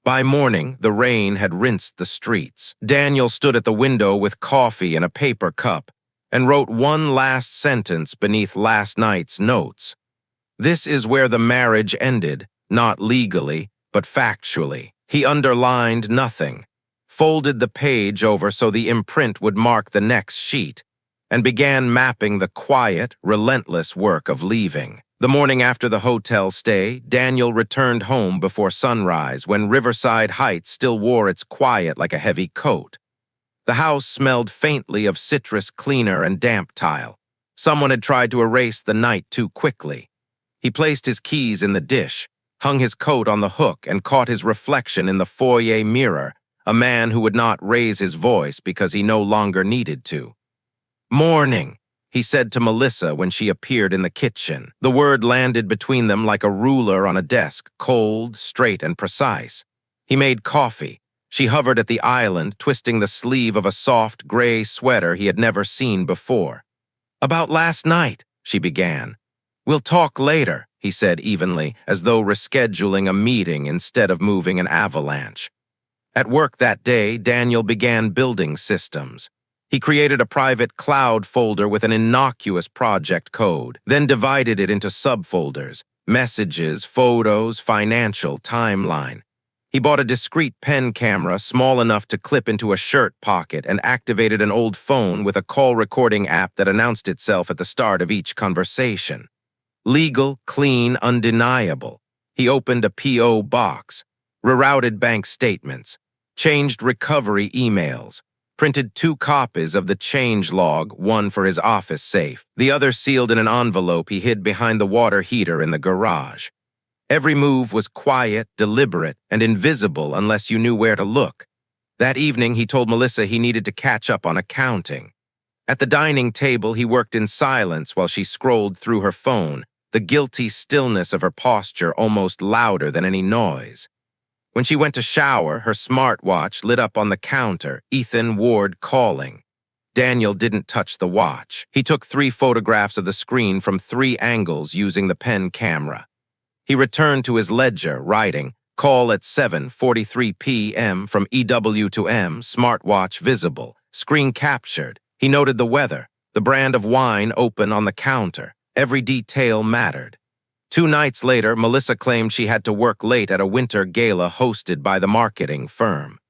By morning, the rain had rinsed the streets. Daniel stood at the window with coffee in a paper cup and wrote one last sentence beneath last night's notes. This is where the marriage ended, not legally, but factually. He underlined nothing, folded the page over so the imprint would mark the next sheet, and began mapping the quiet, relentless work of leaving. The morning after the hotel stay, Daniel returned home before sunrise when Riverside Heights still wore its quiet like a heavy coat. The house smelled faintly of citrus cleaner and damp tile. Someone had tried to erase the night too quickly. He placed his keys in the dish, hung his coat on the hook, and caught his reflection in the foyer mirror, a man who would not raise his voice because he no longer needed to. "Morning," he said to Melissa when she appeared in the kitchen. The word landed between them like a ruler on a desk, cold, straight, and precise. He made coffee. She hovered at the island, twisting the sleeve of a soft, gray sweater he had never seen before. "About last night," she began. "We'll talk later," he said evenly, as though rescheduling a meeting instead of moving an avalanche. At work that day, Daniel began building systems. He created a private cloud folder with an innocuous project code, then divided it into subfolders: messages, photos, financial, timeline. He bought a discreet pen camera small enough to clip into a shirt pocket and activated an old phone with a call recording app that announced itself at the start of each conversation. Legal, clean, undeniable. He opened a P.O. box, rerouted bank statements, changed recovery emails, printed 2 copies of the change log, one for his office safe, the other sealed in an envelope he hid behind the water heater in the garage. Every move was quiet, deliberate, and invisible unless you knew where to look. That evening, he told Melissa he needed to catch up on accounting. At the dining table, he worked in silence while she scrolled through her phone, the guilty stillness of her posture almost louder than any noise. When she went to shower, her smartwatch lit up on the counter, Ethan Ward calling. Daniel didn't touch the watch. He took 3 photographs of the screen from 3 angles using the pen camera. He returned to his ledger, writing, "Call at 7:43 p.m. from EW to M, smartwatch visible, screen captured." He noted the weather, the brand of wine open on the counter. Every detail mattered. 2 nights later, Melissa claimed she had to work late at a winter gala hosted by the marketing firm.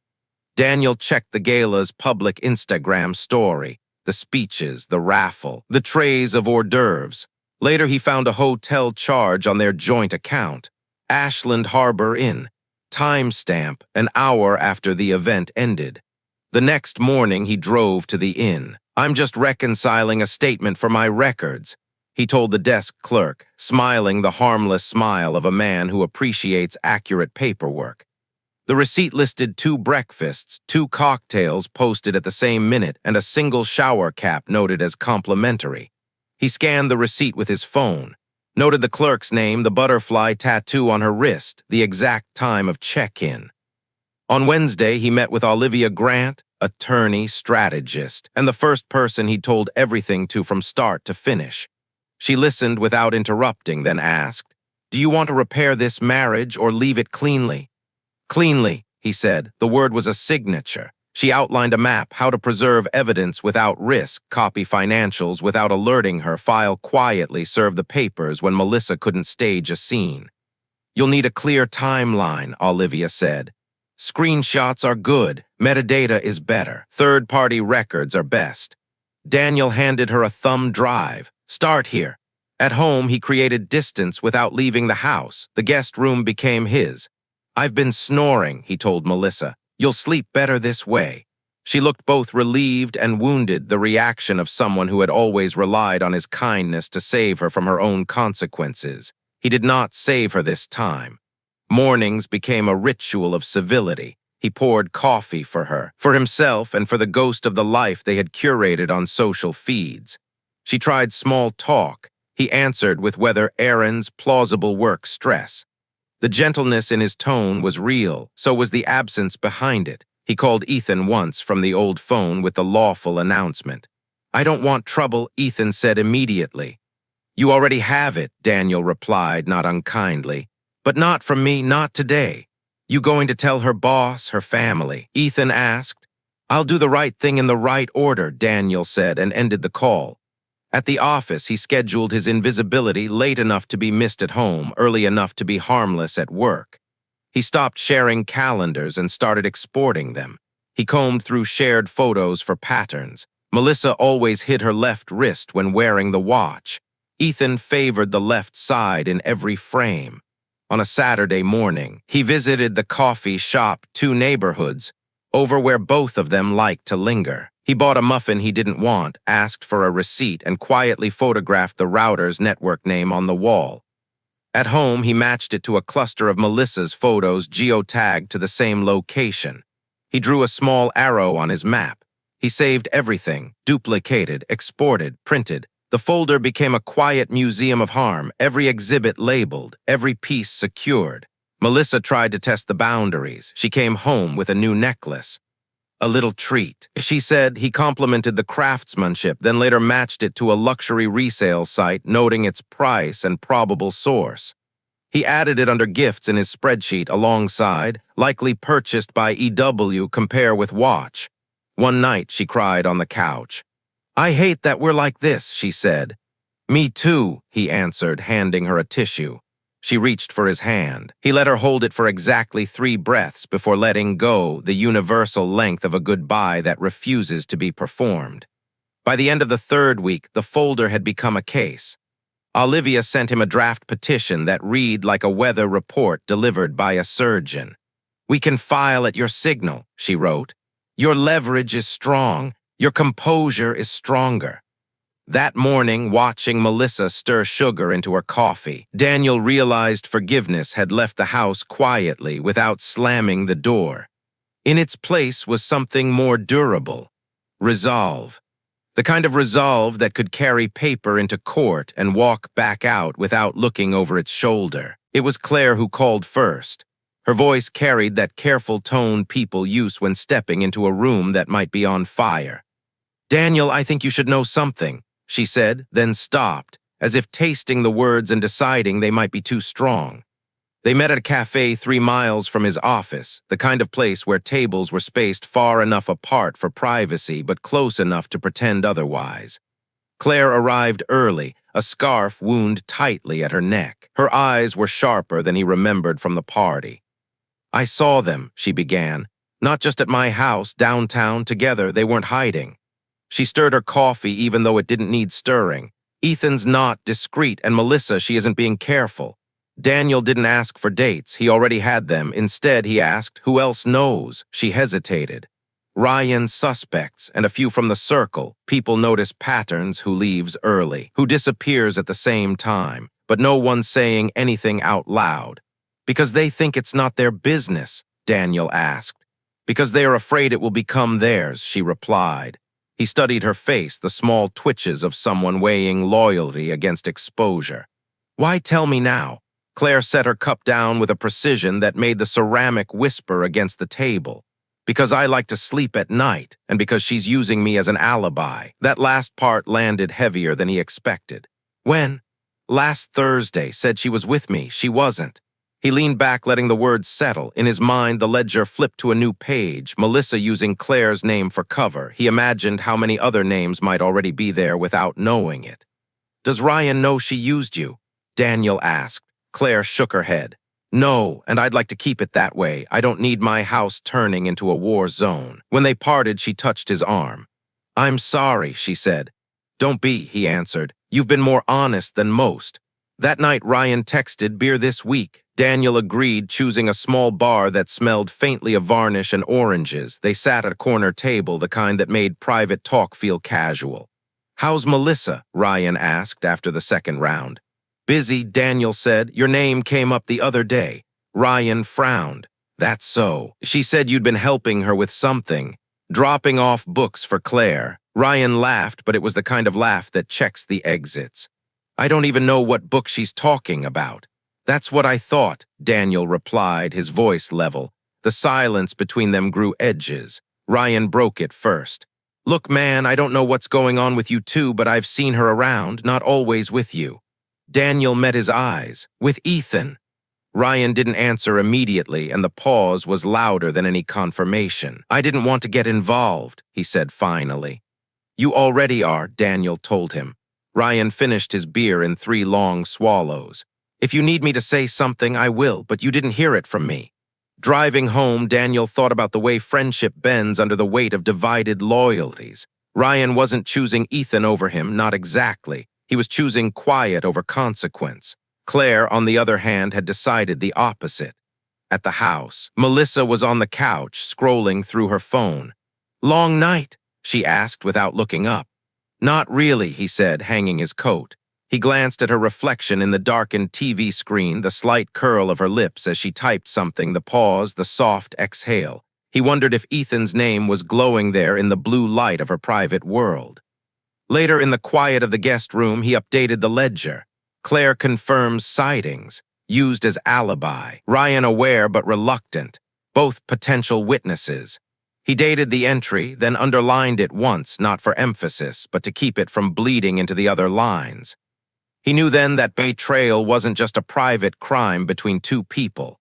Daniel checked the gala's public Instagram story, the speeches, the raffle, the trays of hors d'oeuvres. Later, he found a hotel charge on their joint account, Ashland Harbor Inn, timestamp an hour after the event ended. The next morning, he drove to the inn. "I'm just reconciling a statement for my records," he told the desk clerk, smiling the harmless smile of a man who appreciates accurate paperwork. The receipt listed 2 breakfasts, 2 cocktails posted at the same minute, and a single shower cap noted as complimentary. He scanned the receipt with his phone, noted the clerk's name, the butterfly tattoo on her wrist, the exact time of check-in. On Wednesday, he met with Olivia Grant, attorney, strategist, and the first person he told everything to from start to finish. She listened without interrupting, then asked, "Do you want to repair this marriage or leave it cleanly?" "Cleanly," he said. The word was a signature. She outlined a map, how to preserve evidence without risk, copy financials without alerting her, file quietly, serve the papers when Melissa couldn't stage a scene. "You'll need a clear timeline," Olivia said. "Screenshots are good. Metadata is better. Third-party records are best." Daniel handed her a thumb drive. "Start here." At home, he created distance without leaving the house. The guest room became his. "I've been snoring," he told Melissa. "You'll sleep better this way." She looked both relieved and wounded, the reaction of someone who had always relied on his kindness to save her from her own consequences. He did not save her this time. Mornings became a ritual of civility. He poured coffee for her, for himself, and for the ghost of the life they had curated on social feeds. She tried small talk. He answered with weather errands, plausible work stress. The gentleness in his tone was real, so was the absence behind it. He called Ethan once from the old phone with the lawful announcement. "I don't want trouble," Ethan said immediately. "You already have it," Daniel replied, not unkindly. "But not from me, not today." "You going to tell her boss, her family?" Ethan asked. "I'll do the right thing in the right order," Daniel said, and ended the call. At the office, he scheduled his invisibility late enough to be missed at home, early enough to be harmless at work. He stopped sharing calendars and started exporting them. He combed through shared photos for patterns. Melissa always hid her left wrist when wearing the watch. Ethan favored the left side in every frame. On a Saturday morning, he visited the coffee shop 2 neighborhoods over where both of them liked to linger. He bought a muffin he didn't want, asked for a receipt, and quietly photographed the router's network name on the wall. At home, he matched it to a cluster of Melissa's photos geotagged to the same location. He drew a small arrow on his map. He saved everything, duplicated, exported, printed, The folder became a quiet museum of harm, every exhibit labeled, every piece secured. Melissa tried to test the boundaries. She came home with a new necklace. A little treat. She said he complimented the craftsmanship, then later matched it to a luxury resale site, noting its price and probable source. He added it under gifts in his spreadsheet alongside, likely purchased by EW, compare with watch. One night, she cried on the couch. "I hate that we're like this," she said. "Me too," he answered, handing her a tissue. She reached for his hand. He let her hold it for exactly 3 breaths before letting go, the universal length of a goodbye that refuses to be performed. By the end of the 3rd week, the folder had become a case. Olivia sent him a draft petition that read like a weather report delivered by a surgeon. "We can file at your signal," she wrote. "Your leverage is strong. Your composure is stronger." That morning, watching Melissa stir sugar into her coffee, Daniel realized forgiveness had left the house quietly without slamming the door. In its place was something more durable: resolve. The kind of resolve that could carry paper into court and walk back out without looking over its shoulder. It was Claire who called first. Her voice carried that careful tone people use when stepping into a room that might be on fire. "Daniel, I think you should know something," she said, then stopped, as if tasting the words and deciding they might be too strong. They met at a cafe 3 miles from his office, the kind of place where tables were spaced far enough apart for privacy but close enough to pretend otherwise. Claire arrived early, a scarf wound tightly at her neck. Her eyes were sharper than he remembered from the party. "I saw them," she began. "Not just at my house, downtown, together, they weren't hiding." She stirred her coffee even though it didn't need stirring. "Ethan's not discreet, and Melissa, she isn't being careful." Daniel didn't ask for dates, he already had them. Instead, he asked, "Who else knows?" She hesitated. "Ryan's suspects, and a few from the circle. People notice patterns: who leaves early, who disappears at the same time, but no one's saying anything out loud." "Because they think it's not their business?" Daniel asked. "Because they are afraid it will become theirs," she replied. He studied her face, the small twitches of someone weighing loyalty against exposure. "Why tell me now?" Claire set her cup down with a precision that made the ceramic whisper against the table. "Because I like to sleep at night, and because she's using me as an alibi." That last part landed heavier than he expected. "When?" "Last Thursday, said she was with me. She wasn't." He leaned back, letting the words settle. In his mind, the ledger flipped to a new page, Melissa using Claire's name for cover. He imagined how many other names might already be there without knowing it. "Does Ryan know she used you?" Daniel asked. Claire shook her head. "No, and I'd like to keep it that way. I don't need my house turning into a war zone." When they parted, she touched his arm. "I'm sorry," she said. "Don't be," he answered. "You've been more honest than most." That night, Ryan texted, "Beer this week." Daniel agreed, choosing a small bar that smelled faintly of varnish and oranges. They sat at a corner table, the kind that made private talk feel casual. "How's Melissa?" Ryan asked after the 2nd round. "Busy," Daniel said. "Your name came up the other day." Ryan frowned. "That's so. She said you'd been helping her with something." "Dropping off books for Claire." Ryan laughed, but it was the kind of laugh that checks the exits. "I don't even know what book she's talking about." "That's what I thought," Daniel replied, his voice level. The silence between them grew edges. Ryan broke it first. "Look, man, I don't know what's going on with you two, but I've seen her around, not always with you." Daniel met his eyes. "With Ethan." Ryan didn't answer immediately, and the pause was louder than any confirmation. "I didn't want to get involved," he said finally. "You already are," Daniel told him. Ryan finished his beer in 3 long swallows. "If you need me to say something, I will, but you didn't hear it from me." Driving home, Daniel thought about the way friendship bends under the weight of divided loyalties. Ryan wasn't choosing Ethan over him, not exactly. He was choosing quiet over consequence. Claire, on the other hand, had decided the opposite. At the house, Melissa was on the couch, scrolling through her phone. "Long night?" she asked without looking up. "Not really," he said, hanging his coat. He glanced at her reflection in the darkened TV screen, the slight curl of her lips as she typed something, the pause, the soft exhale. He wondered if Ethan's name was glowing there in the blue light of her private world. Later, in the quiet of the guest room, he updated the ledger. Claire confirms sightings, used as alibi. Ryan aware but reluctant, both potential witnesses. He dated the entry, then underlined it once, not for emphasis, but to keep it from bleeding into the other lines. He knew then that betrayal wasn't just a private crime between two people.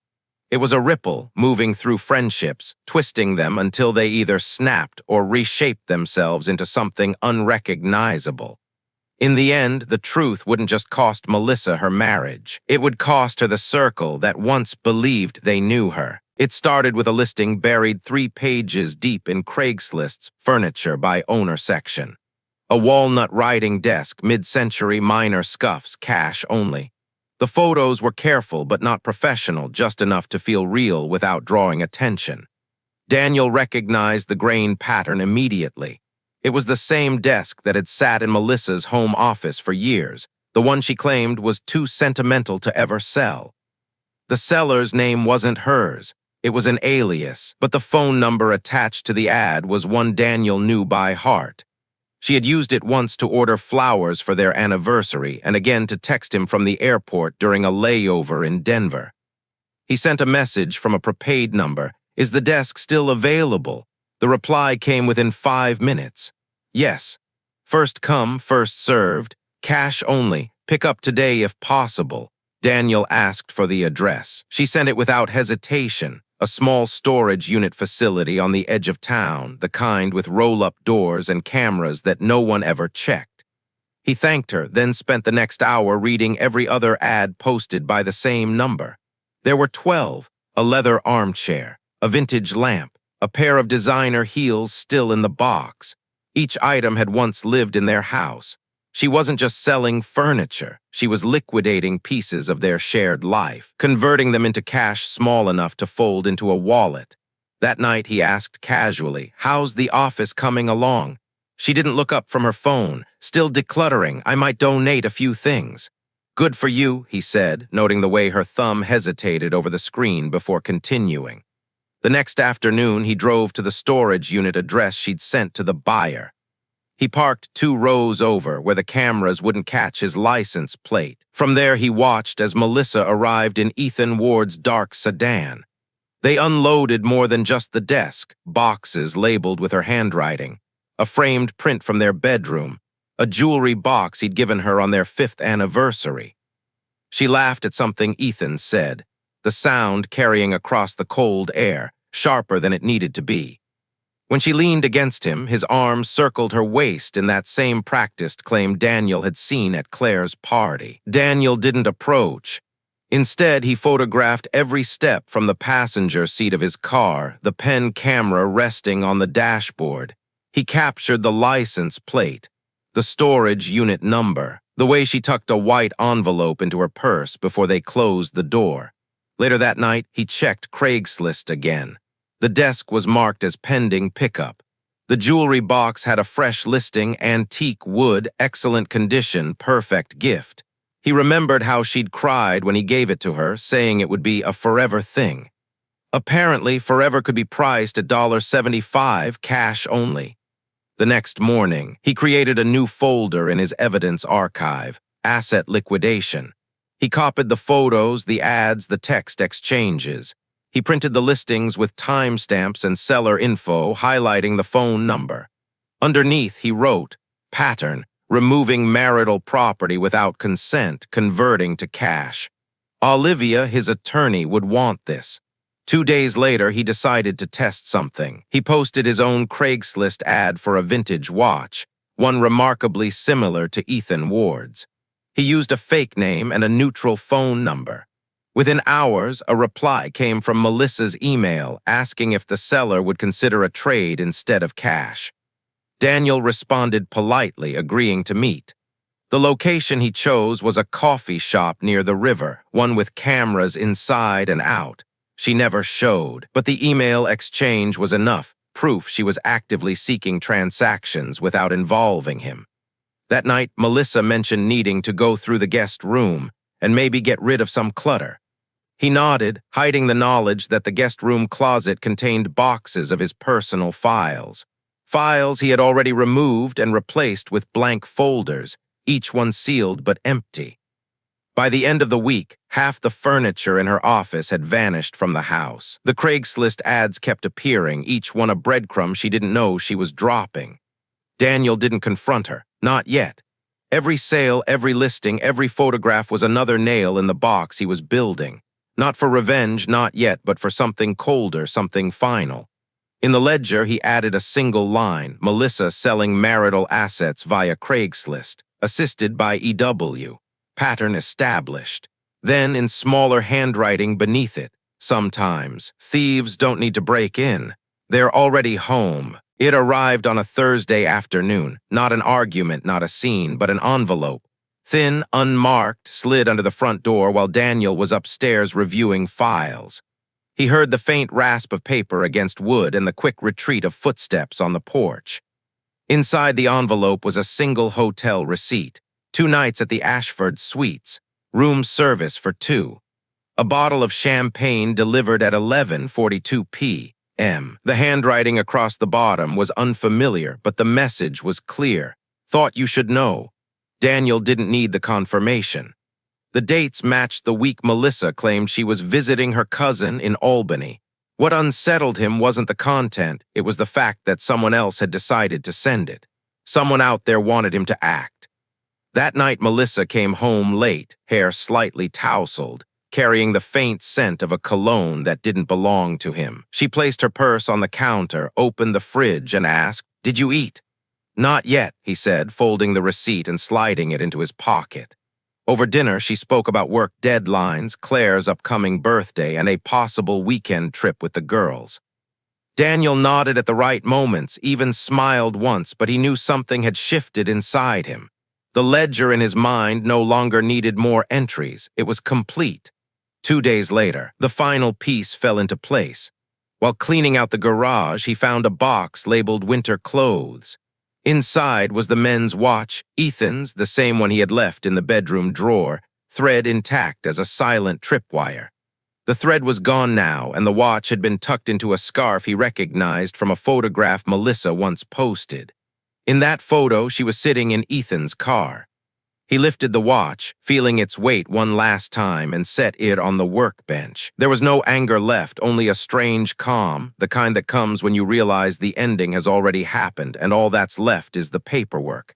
It was a ripple moving through friendships, twisting them until they either snapped or reshaped themselves into something unrecognizable. In the end, the truth wouldn't just cost Melissa her marriage. It would cost her the circle that once believed they knew her. It started with a listing buried 3 pages deep in Craigslist's furniture by owner section. A walnut writing desk, mid-century minor scuffs, cash only. The photos were careful but not professional, just enough to feel real without drawing attention. Daniel recognized the grain pattern immediately. It was the same desk that had sat in Melissa's home office for years, the one she claimed was too sentimental to ever sell. The seller's name wasn't hers. It was an alias, but the phone number attached to the ad was one Daniel knew by heart. She had used it once to order flowers for their anniversary and again to text him from the airport during a layover in Denver. He sent a message from a prepaid number. "Is the desk still available?" The reply came within 5 minutes. "Yes. First come, first served. Cash only. Pick up today if possible." Daniel asked for the address. She sent it without hesitation. A small storage unit facility on the edge of town, the kind with roll-up doors and cameras that no one ever checked. He thanked her, then spent the next hour reading every other ad posted by the same number. There were 12, a leather armchair, a vintage lamp, a pair of designer heels still in the box. Each item had once lived in their house. She wasn't just selling furniture, she was liquidating pieces of their shared life, converting them into cash small enough to fold into a wallet. That night he asked casually, "How's the office coming along?" She didn't look up from her phone, still decluttering. "I might donate a few things." "Good for you," he said, noting the way her thumb hesitated over the screen before continuing. The next afternoon, he drove to the storage unit address she'd sent to the buyer. He parked 2 rows over, where the cameras wouldn't catch his license plate. From there, he watched as Melissa arrived in Ethan Ward's dark sedan. They unloaded more than just the desk, boxes labeled with her handwriting, a framed print from their bedroom, a jewelry box he'd given her on their 5th anniversary. She laughed at something Ethan said, the sound carrying across the cold air, sharper than it needed to be. When she leaned against him, his arms circled her waist in that same practiced claim Daniel had seen at Claire's party. Daniel didn't approach. Instead, he photographed every step from the passenger seat of his car, the pen camera resting on the dashboard. He captured the license plate, the storage unit number, the way she tucked a white envelope into her purse before they closed the door. Later that night, he checked Craigslist again. The desk was marked as pending pickup. The jewelry box had a fresh listing, antique wood, excellent condition, perfect gift. He remembered how she'd cried when he gave it to her, saying it would be a forever thing. Apparently, forever could be priced at $75, cash only. The next morning, he created a new folder in his evidence archive, asset liquidation. He copied the photos, the ads, the text exchanges. He printed the listings with timestamps and seller info, highlighting the phone number. Underneath, he wrote, "Pattern, removing marital property without consent, converting to cash." Olivia, his attorney, would want this. 2 days later, he decided to test something. He posted his own Craigslist ad for a vintage watch, one remarkably similar to Ethan Ward's. He used a fake name and a neutral phone number. Within hours, a reply came from Melissa's email asking if the seller would consider a trade instead of cash. Daniel responded politely, agreeing to meet. The location he chose was a coffee shop near the river, one with cameras inside and out. She never showed, but the email exchange was enough, proof she was actively seeking transactions without involving him. That night, Melissa mentioned needing to go through the guest room and maybe get rid of some clutter. He nodded, hiding the knowledge that the guest room closet contained boxes of his personal files. Files he had already removed and replaced with blank folders, each one sealed but empty. By the end of the week, half the furniture in her office had vanished from the house. The Craigslist ads kept appearing, each one a breadcrumb she didn't know she was dropping. Daniel didn't confront her, not yet. Every sale, every listing, every photograph was another nail in the box he was building. Not for revenge, not yet, but for something colder, something final. In the ledger, he added a single line, Melissa selling marital assets via Craigslist, assisted by EW. Pattern established. Then, in smaller handwriting beneath it, sometimes, thieves don't need to break in. They're already home. It arrived on a Thursday afternoon, not an argument, not a scene, but an envelope. Thin, unmarked, slid under the front door while Daniel was upstairs reviewing files. He heard the faint rasp of paper against wood and the quick retreat of footsteps on the porch. Inside the envelope was a single hotel receipt, 2 nights at the Ashford Suites, room service for 2. A bottle of champagne delivered at 11:42 p.m. The handwriting across the bottom was unfamiliar, but the message was clear. Thought you should know. Daniel didn't need the confirmation. The dates matched the week Melissa claimed she was visiting her cousin in Albany. What unsettled him wasn't the content, it was the fact that someone else had decided to send it. Someone out there wanted him to act. That night, Melissa came home late, hair slightly tousled, carrying the faint scent of a cologne that didn't belong to him. She placed her purse on the counter, opened the fridge, and asked, "Did you eat?" "Not yet," he said, folding the receipt and sliding it into his pocket. Over dinner, she spoke about work deadlines, Claire's upcoming birthday, and a possible weekend trip with the girls. Daniel nodded at the right moments, even smiled once, but he knew something had shifted inside him. The ledger in his mind no longer needed more entries. It was complete. 2 days later, the final piece fell into place. While cleaning out the garage, he found a box labeled winter clothes. Inside was the men's watch, Ethan's, the same one he had left in the bedroom drawer, thread intact as a silent tripwire. The thread was gone now, and the watch had been tucked into a scarf he recognized from a photograph Melissa once posted. In that photo, she was sitting in Ethan's car. He lifted the watch, feeling its weight one last time, and set it on the workbench. There was no anger left, only a strange calm, the kind that comes when you realize the ending has already happened and all that's left is the paperwork.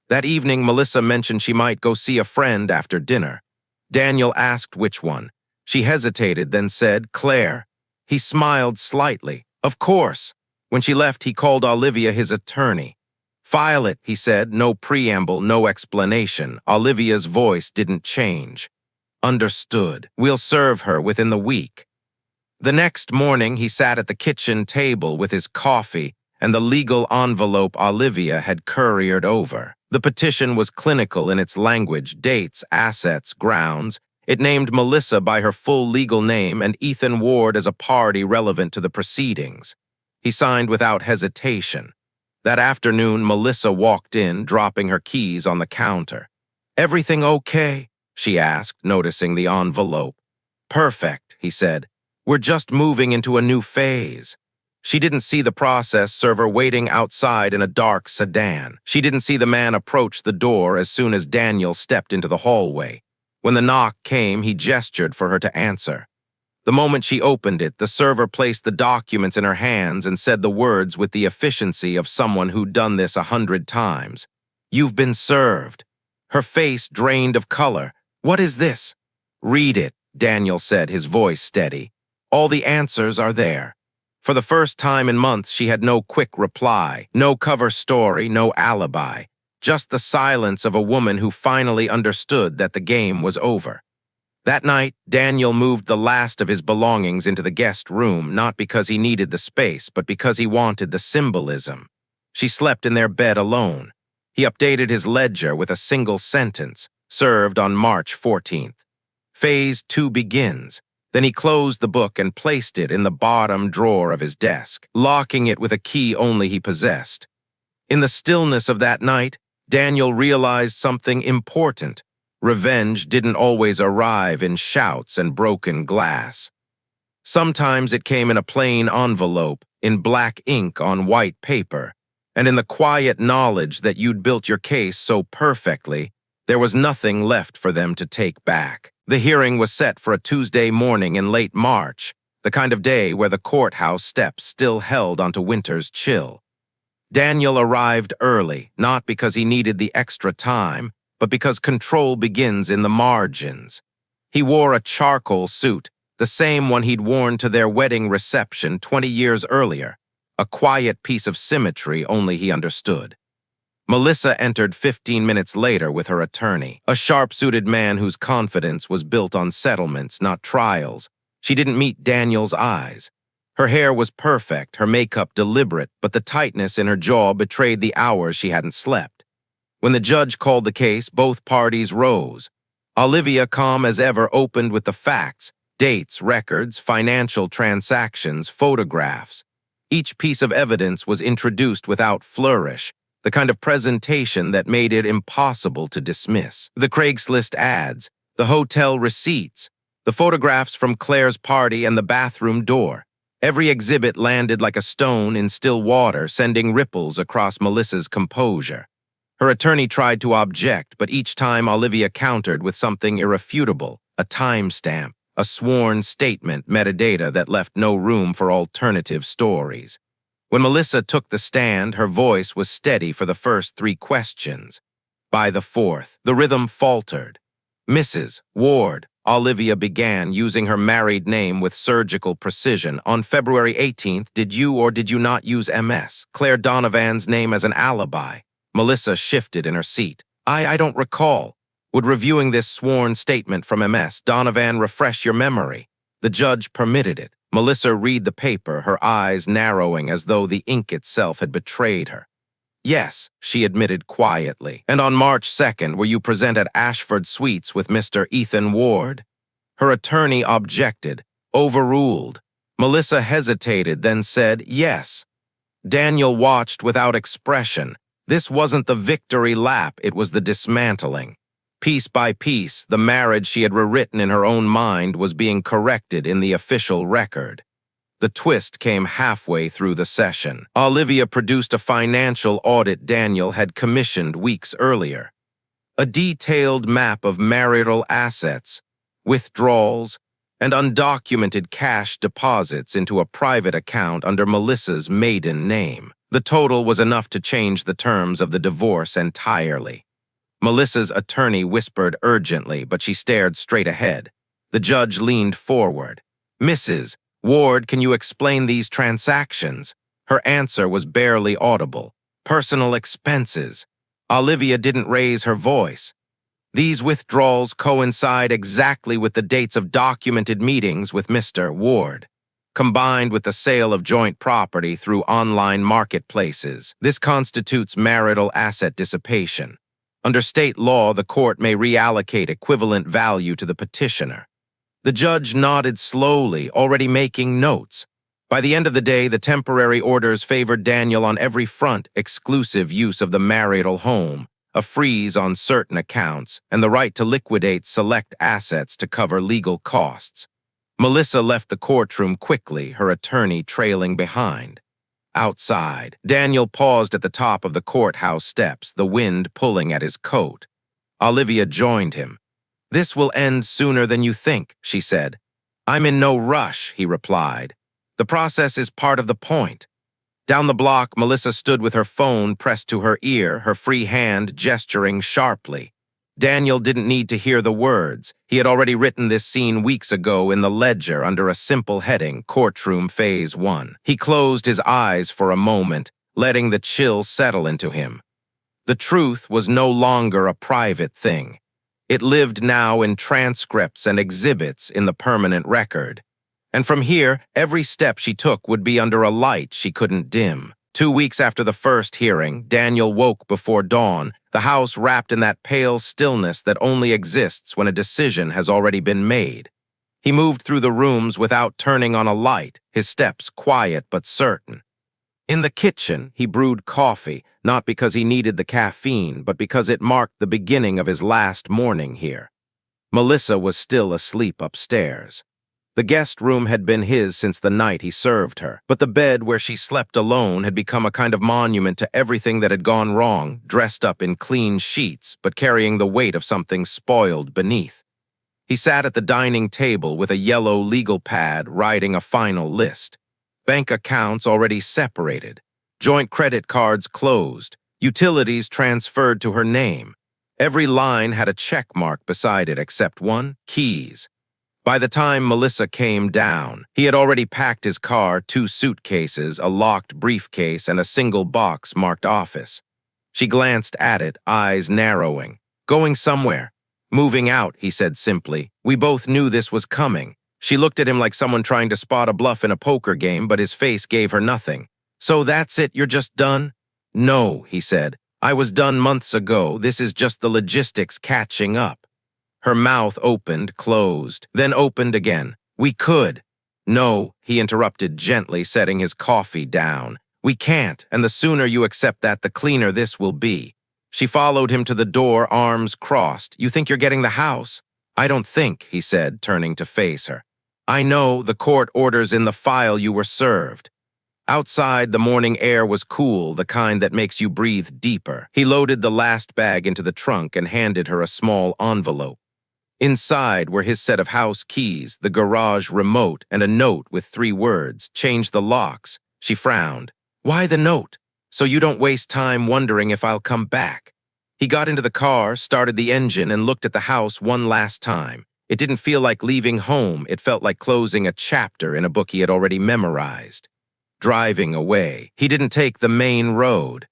That evening, Melissa mentioned she might go see a friend after dinner. Daniel asked which one. She hesitated, then said, "Claire." He smiled slightly. "Of course." When she left, he called Olivia his attorney. "File it," he said, no preamble, no explanation. Olivia's voice didn't change. "Understood. We'll serve her within the week." The next morning, he sat at the kitchen table with his coffee and the legal envelope Olivia had couriered over. The petition was clinical in its language, dates, assets, grounds. It named Melissa by her full legal name and Ethan Ward as a party relevant to the proceedings. He signed without hesitation. That afternoon, Melissa walked in, dropping her keys on the counter. "Everything okay?" she asked, noticing the envelope. "Perfect," he said. "We're just moving into a new phase." She didn't see the process server waiting outside in a dark sedan. She didn't see the man approach the door as soon as Daniel stepped into the hallway. When the knock came, he gestured for her to answer. The moment she opened it, the server placed the documents in her hands and said the words with the efficiency of someone who'd done this 100 times. "You've been served." Her face drained of color. "What is this?" "Read it," Daniel said, his voice steady. "All the answers are there." For the first time in months, she had no quick reply, no cover story, no alibi, just the silence of a woman who finally understood that the game was over. That night, Daniel moved the last of his belongings into the guest room, not because he needed the space, but because he wanted the symbolism. She slept in their bed alone. He updated his ledger with a single sentence, served on March 14th. Phase 2 begins. Then he closed the book and placed it in the bottom drawer of his desk, locking it with a key only he possessed. In the stillness of that night, Daniel realized something important. Revenge didn't always arrive in shouts and broken glass. Sometimes it came in a plain envelope, in black ink on white paper, And in the quiet knowledge that you'd built your case so perfectly, there was nothing left for them to take back. The hearing was set for a Tuesday morning in late March, the kind of day where the courthouse steps still held onto winter's chill. Daniel arrived early, not because he needed the extra time, but because control begins in the margins. He wore a charcoal suit, the same one he'd worn to their wedding reception 20 years earlier, a quiet piece of symmetry only he understood. Melissa entered 15 minutes later with her attorney, a sharp-suited man whose confidence was built on settlements, not trials. She didn't meet Daniel's eyes. Her hair was perfect, her makeup deliberate, but the tightness in her jaw betrayed the hours she hadn't slept. When the judge called the case, both parties rose. Olivia, calm as ever, opened with the facts, dates, records, financial transactions, photographs. Each piece of evidence was introduced without flourish, the kind of presentation that made it impossible to dismiss. The Craigslist ads, the hotel receipts, the photographs from Claire's party and the bathroom door. Every exhibit landed like a stone in still water, sending ripples across Melissa's composure. Her attorney tried to object, but each time Olivia countered with something irrefutable, a timestamp, a sworn statement metadata that left no room for alternative stories. When Melissa took the stand, her voice was steady for the first 3 questions. By the 4th, the rhythm faltered. "Mrs. Ward," Olivia began, using her married name with surgical precision. "On February 18th, did you or did you not use MS, Claire Donovan's name, as an alibi?" Melissa shifted in her seat. I don't recall. Would reviewing this sworn statement from MS Donovan refresh your memory?" The judge permitted it. Melissa read the paper, her eyes narrowing as though the ink itself had betrayed her. "Yes," she admitted quietly. "And on March 2nd, were you present at Ashford Suites with Mr. Ethan Ward?" Her attorney objected, overruled. Melissa hesitated, then said yes. Daniel watched without expression. This wasn't the victory lap, it was the dismantling. Piece by piece, the marriage she had rewritten in her own mind was being corrected in the official record. The twist came halfway through the session. Olivia produced a financial audit Daniel had commissioned weeks earlier. A detailed map of marital assets, withdrawals, and undocumented cash deposits into a private account under Melissa's maiden name. The total was enough to change the terms of the divorce entirely. Melissa's attorney whispered urgently, but she stared straight ahead. The judge leaned forward. "Mrs. Ward, can you explain these transactions?" Her answer was barely audible. "Personal expenses." Olivia didn't raise her voice. "These withdrawals coincide exactly with the dates of documented meetings with Mr. Ward, combined with the sale of joint property through online marketplaces. This constitutes marital asset dissipation. Under state law, the court may reallocate equivalent value to the petitioner." The judge nodded slowly, already making notes. By the end of the day, the temporary orders favored Daniel on every front: exclusive use of the marital home, a freeze on certain accounts, and the right to liquidate select assets to cover legal costs. Melissa left the courtroom quickly, her attorney trailing behind. Outside, Daniel paused at the top of the courthouse steps, the wind pulling at his coat. Olivia joined him. "This will end sooner than you think," she said. "I'm in no rush," he replied. "The process is part of the point." Down the block, Melissa stood with her phone pressed to her ear, her free hand gesturing sharply. Daniel didn't need to hear the words. He had already written this scene weeks ago in the ledger under a simple heading, Courtroom Phase 1. He closed his eyes for a moment, letting the chill settle into him. The truth was no longer a private thing. It lived now in transcripts and exhibits in the permanent record. And from here, every step she took would be under a light she couldn't dim. 2 weeks after the first hearing, Daniel woke before dawn, the house wrapped in that pale stillness that only exists when a decision has already been made. He moved through the rooms without turning on a light, his steps quiet but certain. In the kitchen, he brewed coffee, not because he needed the caffeine, but because it marked the beginning of his last morning here. Melissa was still asleep upstairs. The guest room had been his since the night he served her, but the bed where she slept alone had become a kind of monument to everything that had gone wrong, dressed up in clean sheets, but carrying the weight of something spoiled beneath. He sat at the dining table with a yellow legal pad writing a final list. Bank accounts already separated, joint credit cards closed, utilities transferred to her name. Every line had a check mark beside it except one: keys. By the time Melissa came down, he had already packed his car, 2 suitcases, a locked briefcase, and a single box marked office. She glanced at it, eyes narrowing. Going somewhere. Moving out, he said simply. We both knew this was coming. She looked at him like someone trying to spot a bluff in a poker game, but his face gave her nothing. So that's it, you're just done? No, he said. I was done months ago. This is just the logistics catching up. Her mouth opened, closed, then opened again. We could. No, he interrupted gently, setting his coffee down. We can't, and the sooner you accept that, the cleaner this will be. She followed him to the door, arms crossed. You think you're getting the house? I don't think, he said, turning to face her. I know, the court orders in the file you were served. Outside, the morning air was cool, the kind that makes you breathe deeper. He loaded the last bag into the trunk and handed her a small envelope. Inside were his set of house keys, the garage remote, and a note with 3 words, change the locks. She frowned. Why the note? So you don't waste time wondering if I'll come back. He got into the car, started the engine, and looked at the house one last time. It didn't feel like leaving home, it felt like closing a chapter in a book he had already memorized. Driving away, he didn't take the main road.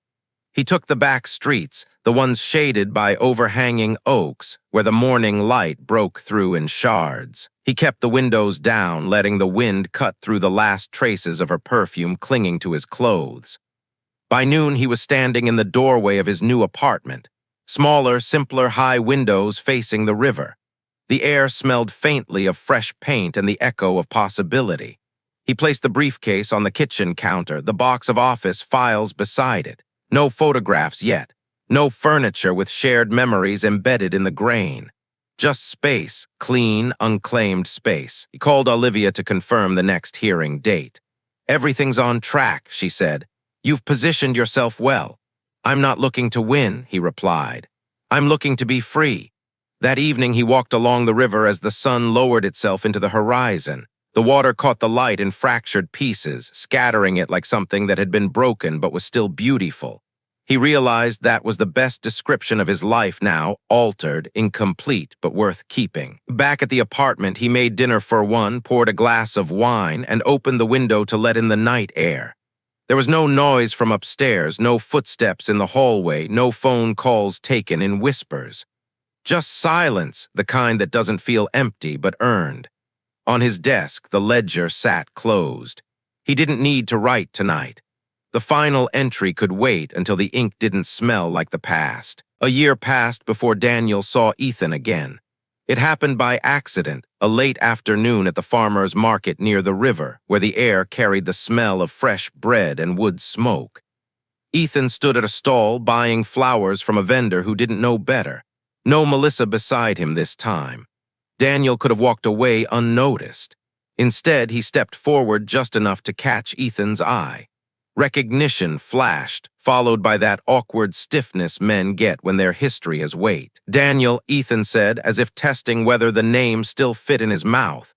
He took the back streets, the ones shaded by overhanging oaks, where the morning light broke through in shards. He kept the windows down, letting the wind cut through the last traces of her perfume clinging to his clothes. By noon, he was standing in the doorway of his new apartment. Smaller, simpler, high windows facing the river. The air smelled faintly of fresh paint and the echo of possibility. He placed the briefcase on the kitchen counter, the box of office files beside it. No photographs yet. No furniture with shared memories embedded in the grain. Just space, clean, unclaimed space. He called Olivia to confirm the next hearing date. Everything's on track, she said. You've positioned yourself well. I'm not looking to win, he replied. I'm looking to be free. That evening he walked along the river as the sun lowered itself into the horizon. The water caught the light in fractured pieces, scattering it like something that had been broken but was still beautiful. He realized that was the best description of his life now, altered, incomplete, but worth keeping. Back at the apartment, he made dinner for one, poured a glass of wine, and opened the window to let in the night air. There was no noise from upstairs, no footsteps in the hallway, no phone calls taken in whispers. Just silence, the kind that doesn't feel empty but earned. On his desk, the ledger sat closed. He didn't need to write tonight. The final entry could wait until the ink didn't smell like the past. A year passed before Daniel saw Ethan again. It happened by accident, a late afternoon at the farmer's market near the river, where the air carried the smell of fresh bread and wood smoke. Ethan stood at a stall buying flowers from a vendor who didn't know better. No Melissa beside him this time. Daniel could have walked away unnoticed. Instead, he stepped forward just enough to catch Ethan's eye. Recognition flashed, followed by that awkward stiffness men get when their history has weight. Daniel, Ethan said, as if testing whether the name still fit in his mouth.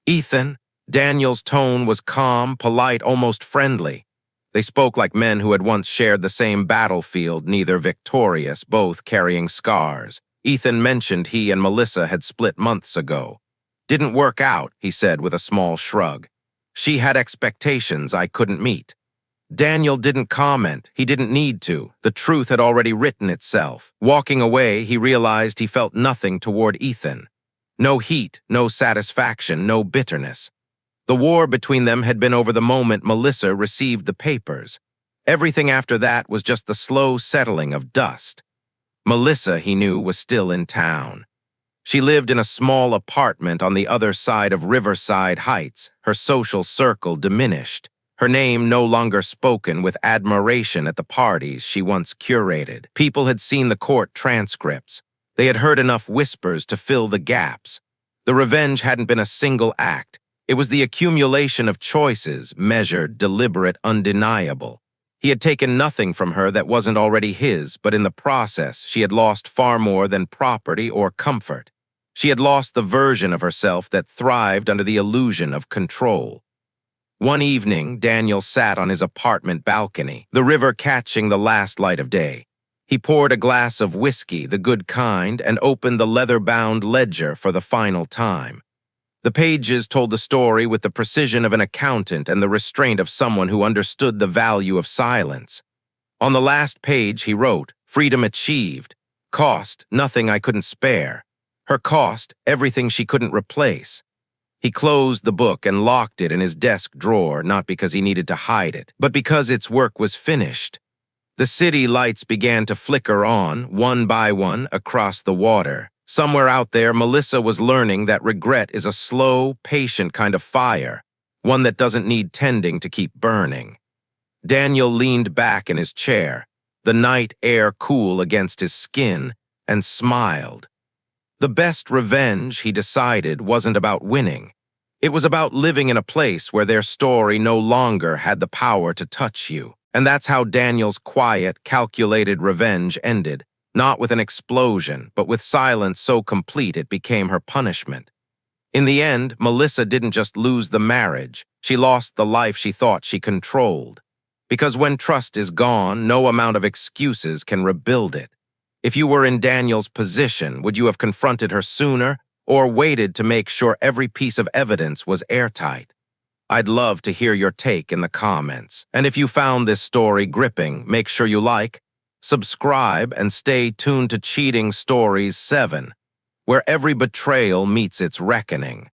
Ethan. Daniel's tone was calm, polite, almost friendly. They spoke like men who had once shared the same battlefield, neither victorious, both carrying scars. Ethan mentioned he and Melissa had split months ago. Didn't work out, he said with a small shrug. She had expectations I couldn't meet. Daniel didn't comment. He didn't need to. The truth had already written itself. Walking away, he realized he felt nothing toward Ethan. No heat, no satisfaction, no bitterness. The war between them had been over the moment Melissa received the papers. Everything after that was just the slow settling of dust. Melissa, he knew, was still in town. She lived in a small apartment on the other side of Riverside Heights, her social circle diminished. Her name no longer spoken with admiration at the parties she once curated. People had seen the court transcripts. They had heard enough whispers to fill the gaps. The revenge hadn't been a single act. It was the accumulation of choices, measured, deliberate, undeniable. He had taken nothing from her that wasn't already his, but in the process, she had lost far more than property or comfort. She had lost the version of herself that thrived under the illusion of control. One evening, Daniel sat on his apartment balcony, the river catching the last light of day. He poured a glass of whiskey, the good kind, and opened the leather-bound ledger for the final time. The pages told the story with the precision of an accountant and the restraint of someone who understood the value of silence. On the last page, he wrote, "Freedom achieved. Cost, nothing I couldn't spare. Her cost, everything she couldn't replace." He closed the book and locked it in his desk drawer, not because he needed to hide it, but because its work was finished. The city lights began to flicker on, one by one, across the water. Somewhere out there, Melissa was learning that regret is a slow, patient kind of fire, one that doesn't need tending to keep burning. Daniel leaned back in his chair, the night air cool against his skin, and smiled. The best revenge, he decided, wasn't about winning. It was about living in a place where their story no longer had the power to touch you. And that's how Daniel's quiet, calculated revenge ended. Not with an explosion, but with silence so complete it became her punishment. In the end, Melissa didn't just lose the marriage, she lost the life she thought she controlled. Because when trust is gone, no amount of excuses can rebuild it. If you were in Daniel's position, would you have confronted her sooner, or waited to make sure every piece of evidence was airtight? I'd love to hear your take in the comments. And if you found this story gripping, make sure you like, subscribe, and stay tuned to Cheating Stories 7, where every betrayal meets its reckoning.